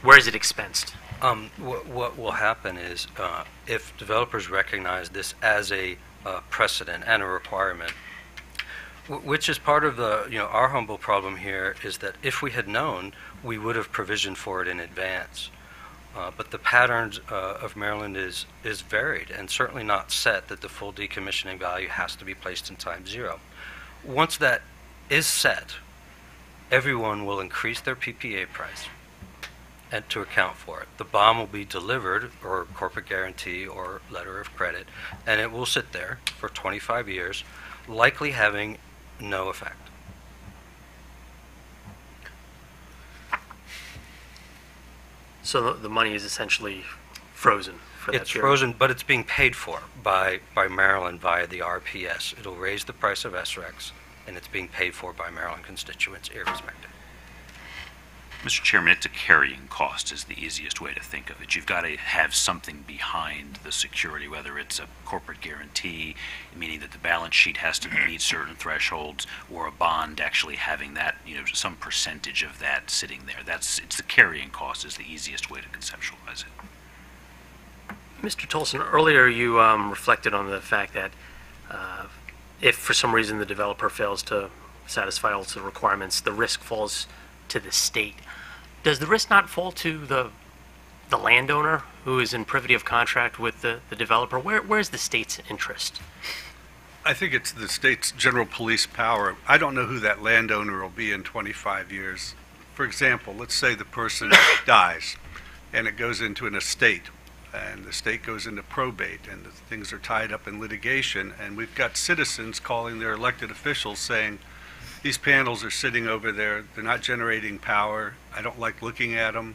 where is it expensed? What will happen is if developers recognize this as a precedent and a requirement, which is part of the, our humble problem here is that if we had known, we would have provisioned for it in advance. But the patterns of Maryland is varied and certainly not set that the full decommissioning value has to be placed in time zero. Once that is set, everyone will increase their PPA price and to account for it. The bond will be delivered, or corporate guarantee or letter of credit, and it will sit there for 25 years, likely having no effect. So the money is essentially frozen for that It's period? frozen, but it's being paid for by Maryland via the RPS. It'll raise the price of SRECs, and it's being paid for by Maryland constituents irrespective. Mr. Chairman, it's a carrying cost is the easiest way to think of it. You've got to have something behind the security, whether it's a corporate guarantee, meaning that the balance sheet has to meet certain thresholds, or a bond actually having that, some percentage of that sitting there. It's the carrying cost is the easiest way to conceptualize it. Mr. Tolson, earlier you reflected on the fact that if for some reason the developer fails to satisfy all the requirements, the risk falls to the state. Does the risk not fall to the landowner who is in privity of contract with the developer? Where's the state's interest? I think it's the state's general police power. I don't know who that landowner will be in 25 years. For example, let's say the person dies and it goes into an estate, and the state goes into probate, and the things are tied up in litigation, and we've got citizens calling their elected officials saying, these panels are sitting over there, they're not generating power, I don't like looking at them,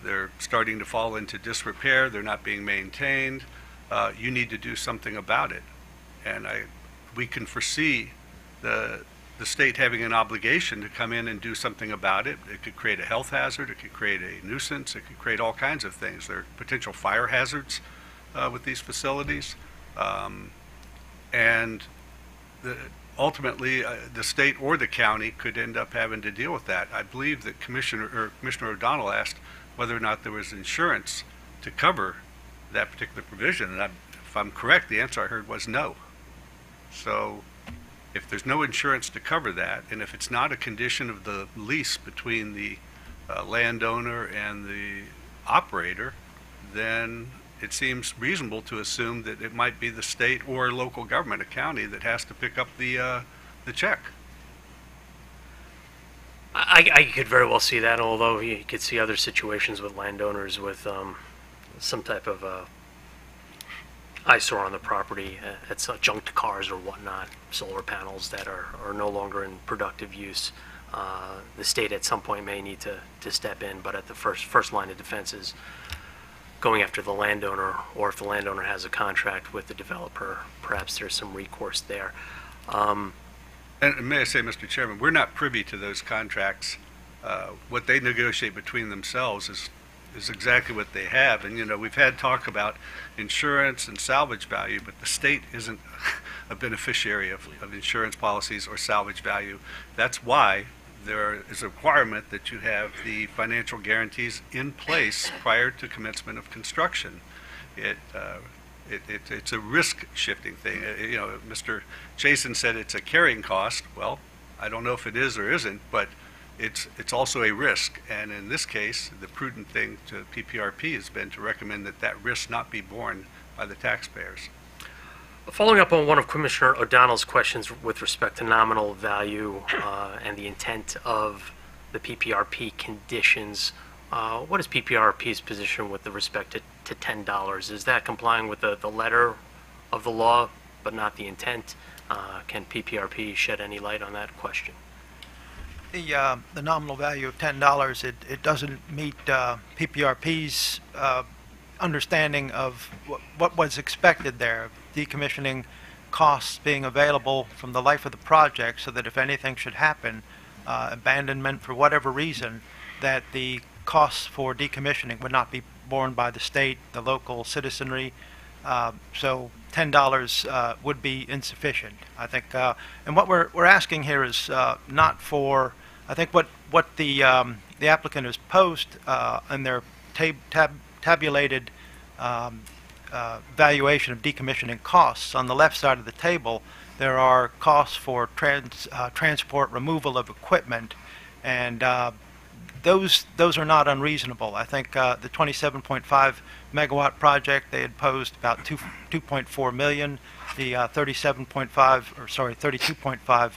they're starting to fall into disrepair, they're not being maintained, you need to do something about it. And we can foresee the state having an obligation to come in and do something about it. It could create a health hazard, it could create a nuisance, it could create all kinds of things. There are potential fire hazards with these facilities. Ultimately, the state or the county could end up having to deal with that. I believe that Commissioner O'Donnell asked whether or not there was insurance to cover that particular provision, and if I'm correct, the answer I heard was no. So if there's no insurance to cover that, and if it's not a condition of the lease between the landowner and the operator, then it seems reasonable to assume that it might be the state or local government, a county, that has to pick up the check. I could very well see that, although you could see other situations with landowners with some type of eyesore on the property. It's junked cars or whatnot, solar panels that are no longer in productive use. The state at some point may need to step in, but at the first line of defense is going after the landowner, or if the landowner has a contract with the developer, perhaps there's some recourse there. And may I say, Mr. Chairman, we're not privy to those contracts. What they negotiate between themselves is is exactly what they have. And, we've had talk about insurance and salvage value, but the state isn't a beneficiary of insurance policies or salvage value. That's why there is a requirement that you have the financial guarantees in place prior to commencement of construction. It's a risk-shifting thing. Mr. Chasen said it's a carrying cost. Well, I don't know if it is or isn't, but it's also a risk. And in this case, the prudent thing to PPRP has been to recommend that risk not be borne by the taxpayers. Following up on one of Commissioner O'Donnell's questions with respect to nominal value and the intent of the PPRP conditions, what is PPRP's position with respect to $10? Is that complying with the letter of the law but not the intent? Can PPRP shed any light on that question? The nominal value of $10, it doesn't meet PPRP's understanding of what was expected there, decommissioning costs being available from the life of the project, so that if anything should happen, abandonment for whatever reason, that the costs for decommissioning would not be borne by the state, the local citizenry. So $10 would be insufficient, I think. And what we're asking here is not for, I think what the applicant has posed in their tabulated valuation of decommissioning costs. On the left side of the table, there are costs for transport, removal of equipment, and those are not unreasonable. I think the 27.5 megawatt project, they had posed about 2.4 million. The 32.5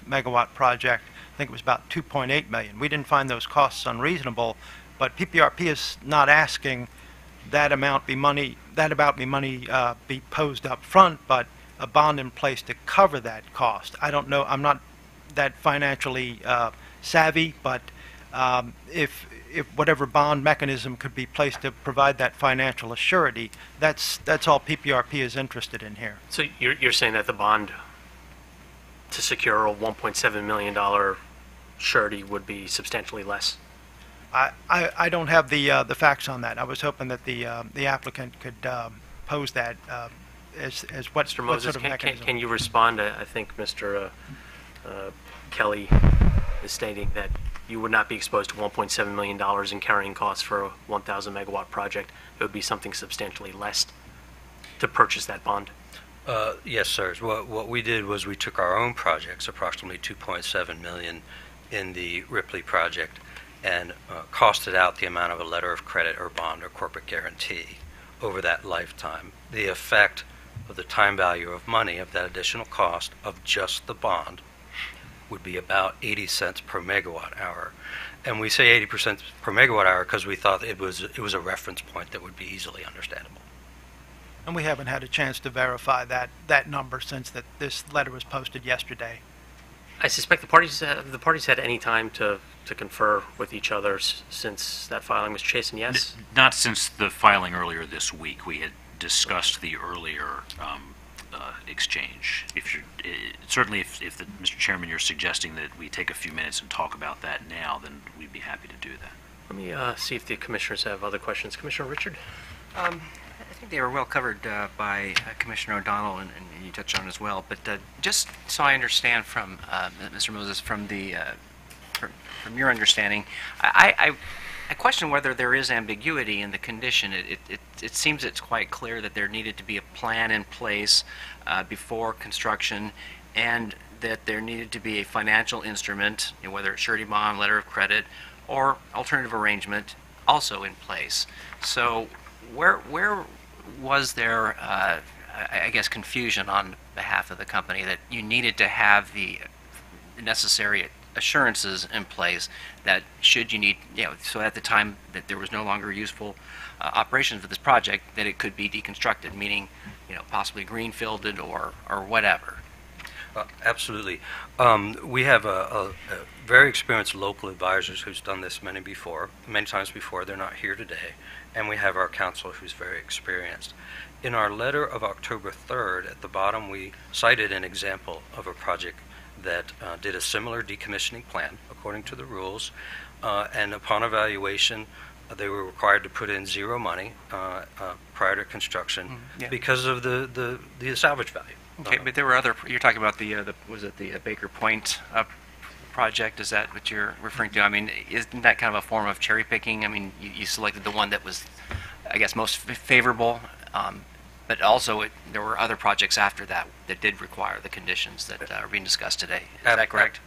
megawatt project, I think it was about 2.8 million. We didn't find those costs unreasonable, but PPRP is not asking that amount be money be posed up front, but a bond in place to cover that cost. I don't know. I'm not that financially savvy, but if whatever bond mechanism could be placed to provide that financial assurity, that's all PPRP is interested in here. So you're saying that the bond to secure a $1.7 million surety would be substantially less? I don't have the facts on that. I was hoping that the applicant could pose that as what Mr. Moses, sort of mechanism. can you respond? I think Mr. Kelly is stating that you would not be exposed to $1.7 million in carrying costs for a 1,000 megawatt project. It would be something substantially less to purchase that bond. Yes, sir. What we did was we took our own projects, approximately $2.7 million in the Ripley project, and costed out the amount of a letter of credit or bond or corporate guarantee over that lifetime. The effect of the time value of money of that additional cost of just the bond would be about 80 cents per megawatt hour. And we say 80 cents per megawatt hour because we thought it was a reference point that would be easily understandable. And we haven't had a chance to verify that number since this letter was posted yesterday. I suspect the parties had any time to confer with each other since that filing was chastened, yes? Not since the filing earlier this week. We had discussed the earlier exchange. Certainly, if Mr. Chairman, you're suggesting that we take a few minutes and talk about that now, then we'd be happy to do that. Let me see if the commissioners have other questions. Commissioner Richard? I think they were well covered by Commissioner O'Donnell, and you touched on as well. But just so I understand from Mr. Moses, from your understanding, I question whether there is ambiguity in the condition. It seems it's quite clear that there needed to be a plan in place before construction, and that there needed to be a financial instrument, whether it's surety bond, letter of credit, or alternative arrangement, also in place. So where was there, I guess, confusion on behalf of the company that you needed to have the necessary assurances in place that should you need, so at the time that there was no longer useful operations for this project, that it could be deconstructed, meaning, possibly greenfielded or whatever? Absolutely. We have a very experienced local advisors who's done this many times before. They're not here today. And we have our counsel who's very experienced. In our letter of October 3rd, at the bottom, we cited an example of a project that did a similar decommissioning plan according to the rules. And upon evaluation, they were required to put in zero money prior to construction yeah. because of the salvage value. Okay, but there were other, you're talking about was it the Baker Point project? Is that what you're referring to? I mean, isn't that kind of a form of cherry picking? I mean, you selected the one that was, I guess, most favorable, but also there were other projects after that that did require the conditions that are being discussed today. Is that correct?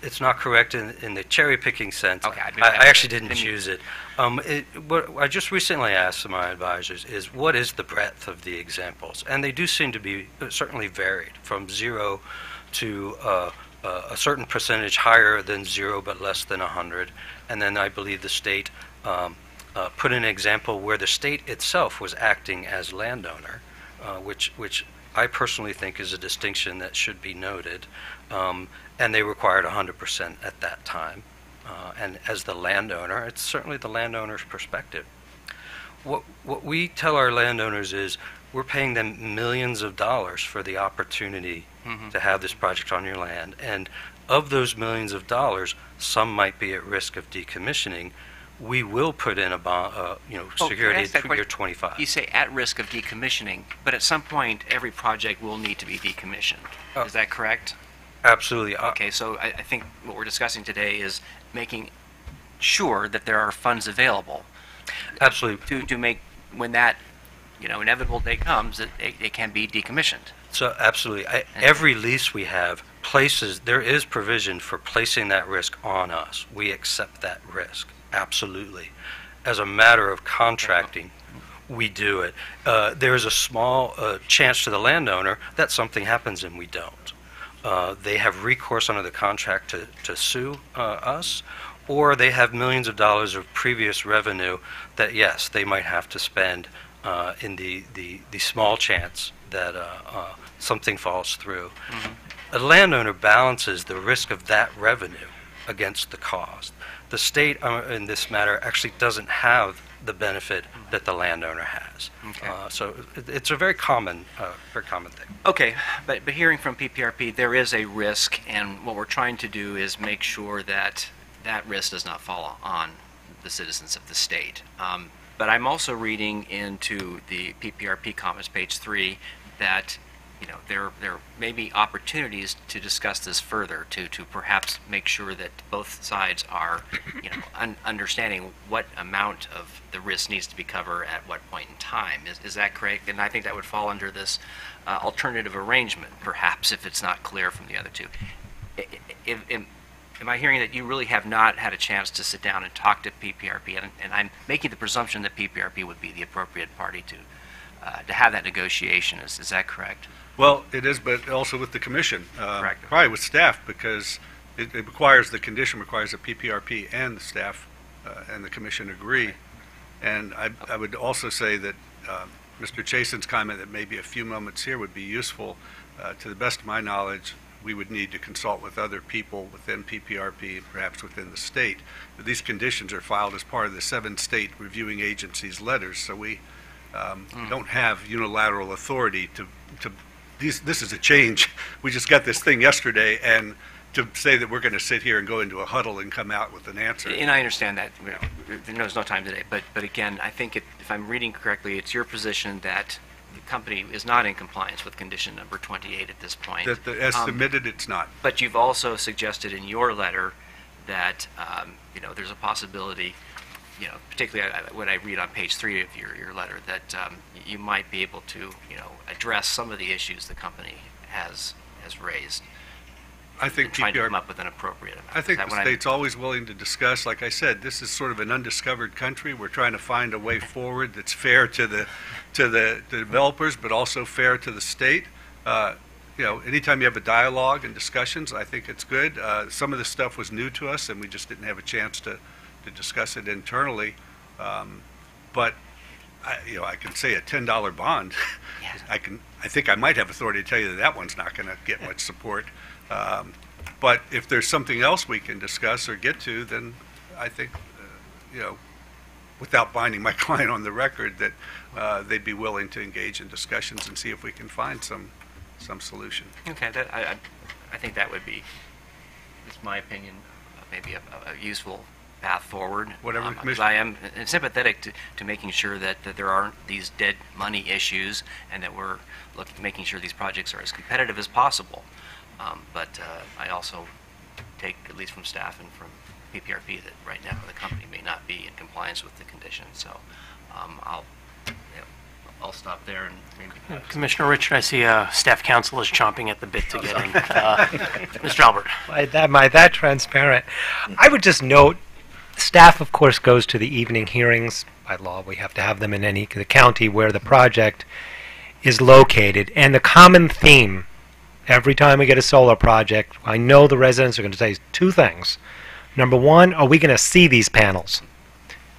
It's not correct in the cherry picking sense. Okay, I actually didn't choose it. What I just recently asked my advisors is, what is the breadth of the examples? And they do seem to be certainly varied, from 0 to a certain percentage higher than 0 but less than 100. And then I believe the state put in an example where the state itself was acting as landowner, which I personally think is a distinction that should be noted. And they required 100% at that time. And as the landowner, it's certainly the landowner's perspective. What we tell our landowners is we're paying them millions of dollars for the opportunity to have this project on your land. And of those millions of dollars, some might be at risk of decommissioning. We will put in a bond, security through year 25. You say at risk of decommissioning, but at some point, every project will need to be decommissioned. Is that correct? Absolutely. Okay, so I think what we're discussing today is making sure that there are funds available. Absolutely. To make, when that, inevitable day comes, that it can be decommissioned. So absolutely. Every lease we have there is provision for placing that risk on us. We accept that risk. Absolutely. As a matter of contracting, we do it. There is a small chance to the landowner that something happens and we don't. They have recourse under the contract to sue us, or they have millions of dollars of previous revenue that, yes, they might have to spend in the small chance that something falls through. A landowner balances the risk of that revenue against the cost. The state, in this matter, actually doesn't have the benefit that the landowner has. Okay. So it's a very common thing. Okay, but hearing from PPRP, there is a risk, and what we're trying to do is make sure that that risk does not fall on the citizens of the state. But I'm also reading into the PPRP comments, page 3, that there may be opportunities to discuss this further, to perhaps make sure that both sides are, understanding what amount of the risk needs to be covered at what point in time. Is that correct? And I think that would fall under this alternative arrangement, perhaps, if it's not clear from the other two. Am I hearing that you really have not had a chance to sit down and talk to PPRP? And I'm making the presumption that PPRP would be the appropriate party to have that negotiation. Is that correct? Well, it is, but also with the commission. Correct. Probably with staff, because it requires, the condition requires that PPRP and the staff and the commission agree. And I would also say that Mr. Chasen's comment that maybe a few moments here would be useful. To the best of my knowledge, we would need to consult with other people within PPRP, perhaps within the state. But these conditions are filed as part of the 7 state reviewing agencies' letters, so we don't have unilateral authority to this is a change. We just got this thing yesterday, and to say that we're going to sit here and go into a huddle and come out with an answer. And I understand that, there's no time today, but again, I think if I'm reading correctly, it's your position that the company is not in compliance with condition number 28 at this point. As submitted, it's not. But you've also suggested in your letter that, there's a possibility, particularly when I read on page 3 of your letter, that you might be able to, address some of the issues the company has raised. I think trying to come up with an appropriate amount. I think the state's always willing to discuss. Like I said, this is sort of an undiscovered country. We're trying to find a way forward that's fair to the developers, but also fair to the state. Anytime you have a dialogue and discussions, I think it's good. Some of this stuff was new to us, and we just didn't have a chance to discuss it internally. But I can say a $10 bond. Yes. I think I might have authority to tell you that one's not going to get much support. But if there's something else we can discuss or get to, then I think, without binding my client on the record, that they'd be willing to engage in discussions and see if we can find some solution. Okay, I think that would be, it's my opinion, maybe a useful path forward. Whatever, Because Commissioner. I am sympathetic to making sure that there aren't these dead money issues and that we're making sure these projects are as competitive as possible. But I also take, at least from staff and from PPRP, that right now the company may not be in compliance with the conditions. So I'll stop there and maybe. Commissioner Richard, I see staff counsel is chomping at the bit to get in. Mr. Albert. Am I that transparent? I would just note, staff, of course, goes to the evening hearings. By law, we have to have them in the county where the project is located. And the common theme, every time we get a solar project, I know the residents are going to say two things. Number one, are we going to see these panels?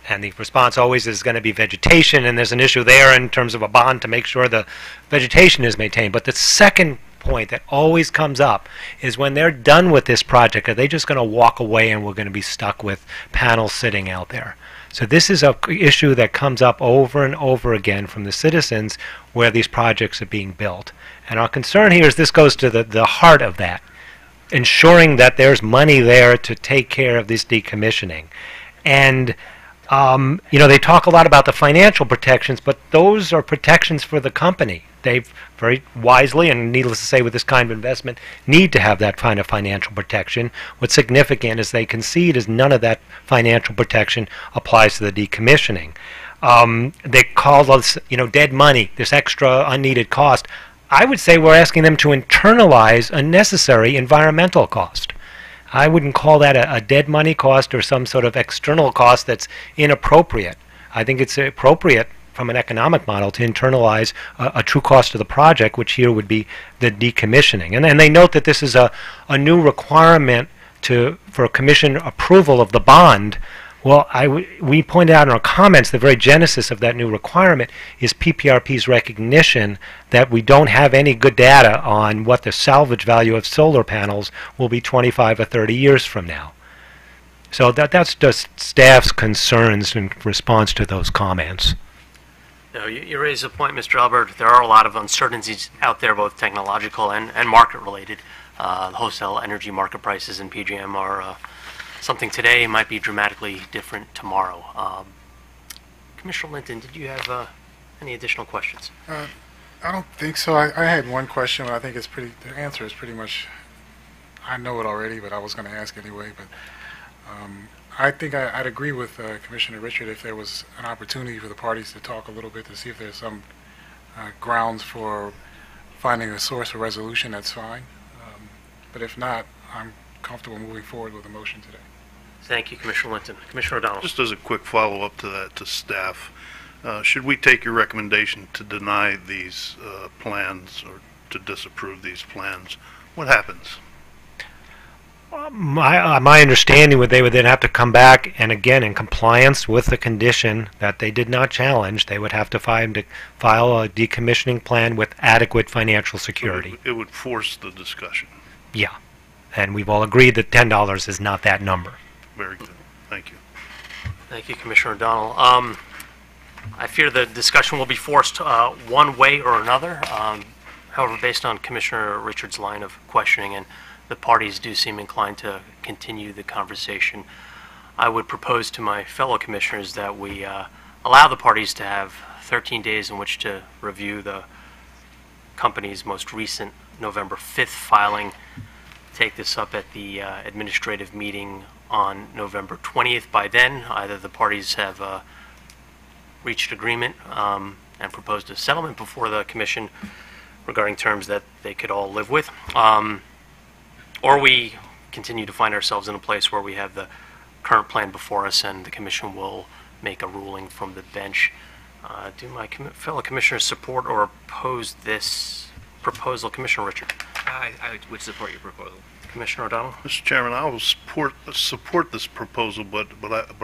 And the response always is going to be vegetation, and there's an issue there in terms of a bond to make sure the vegetation is maintained. But the second point that always comes up is when they're done with this project, are they just going to walk away and we're going to be stuck with panels sitting out there? So this is an issue that comes up over and over again from the citizens where these projects are being built. And our concern here is this goes to the heart of that, ensuring that there's money there to take care of this decommissioning. And they talk a lot about the financial protections, but those are protections for the company. They've very wisely, and needless to say with this kind of investment, need to have that kind of financial protection. What's significant is they concede is none of that financial protection applies to the decommissioning. They call us, dead money, this extra unneeded cost. I would say we're asking them to internalize unnecessary environmental cost. I wouldn't call that a dead money cost or some sort of external cost that's inappropriate. I think it's appropriate from an economic model to internalize a true cost of the project, which here would be the decommissioning. And they note that this is a new requirement for commission approval of the bond. Well, we pointed out in our comments the very genesis of that new requirement is PPRP's recognition that we don't have any good data on what the salvage value of solar panels will be 25 or 30 years from now. So that's just staff's concerns in response to those comments. No, you raise a point, Mr. Albert. There are a lot of uncertainties out there, both technological and market-related. The wholesale energy market prices in PJM are something today might be dramatically different tomorrow. Commissioner Linton, did you have any additional questions? I don't think so. I had one question, but I think the answer is pretty much, I know it already, but I was going to ask anyway. But I think I'd agree with Commissioner Richard if there was an opportunity for the parties to talk a little bit to see if there's some grounds for finding a source of resolution, that's fine. But if not, I'm comfortable moving forward with a motion today. Thank you, Commissioner Linton. Commissioner O'Donnell. Just as a quick follow-up to that, to staff, should we take your recommendation to deny these plans or to disapprove these plans? What happens? My understanding would they would then have to come back and again in compliance with the condition that they did not challenge, they would have to file a decommissioning plan with adequate financial security. It would force the discussion. Yeah, and we've all agreed that $10 is not that number. Very good. Thank you. Thank you, Commissioner O'Donnell. I fear the discussion will be forced one way or another. However, based on Commissioner Richard's line of questioning, and the parties do seem inclined to continue the conversation, I would propose to my fellow commissioners that we allow the parties to have 13 days in which to review the company's most recent November 5th filing, take this up at the administrative meeting on November 20th. By then, either the parties have reached agreement and proposed a settlement before the commission regarding terms that they could all live with, or we continue to find ourselves in a place where we have the current plan before us and the commission will make a ruling from the bench. Do my fellow commissioners support or oppose this proposal? Commissioner Richard. I would support your proposal. Commissioner O'Donnell. Mr. Chairman, I will support this proposal, but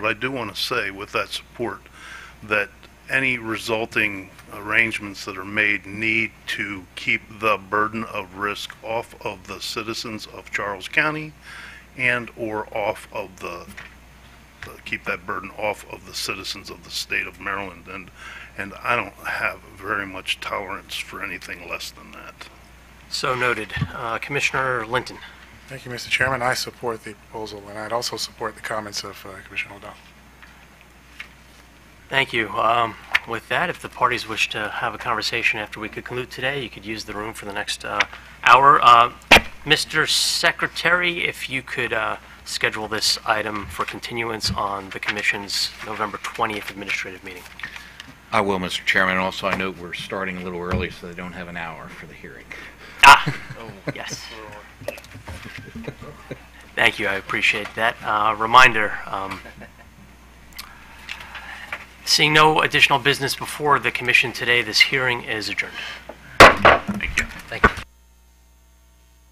I do want to say with that support that any resulting arrangements that are made need to keep the burden of risk off of the citizens of Charles County and or off of keep that burden off of the citizens of the state of Maryland. And I don't have very much tolerance for anything less than that. So noted. Commissioner Linton. Thank you, Mr. Chairman. I support the proposal, and I'd also support the comments of Commissioner O'Donnell. Thank you. With that, if the parties wish to have a conversation after we conclude today, you could use the room for the next hour. Mr. Secretary, if you could schedule this item for continuance on the Commission's November 20th administrative meeting. I will, Mr. Chairman. Also, I note we're starting a little early, so they don't have an hour for the hearing. Yes. Thank you. I appreciate that. Reminder, seeing no additional business before the Commission today, this hearing is adjourned. Thank you. Thank you.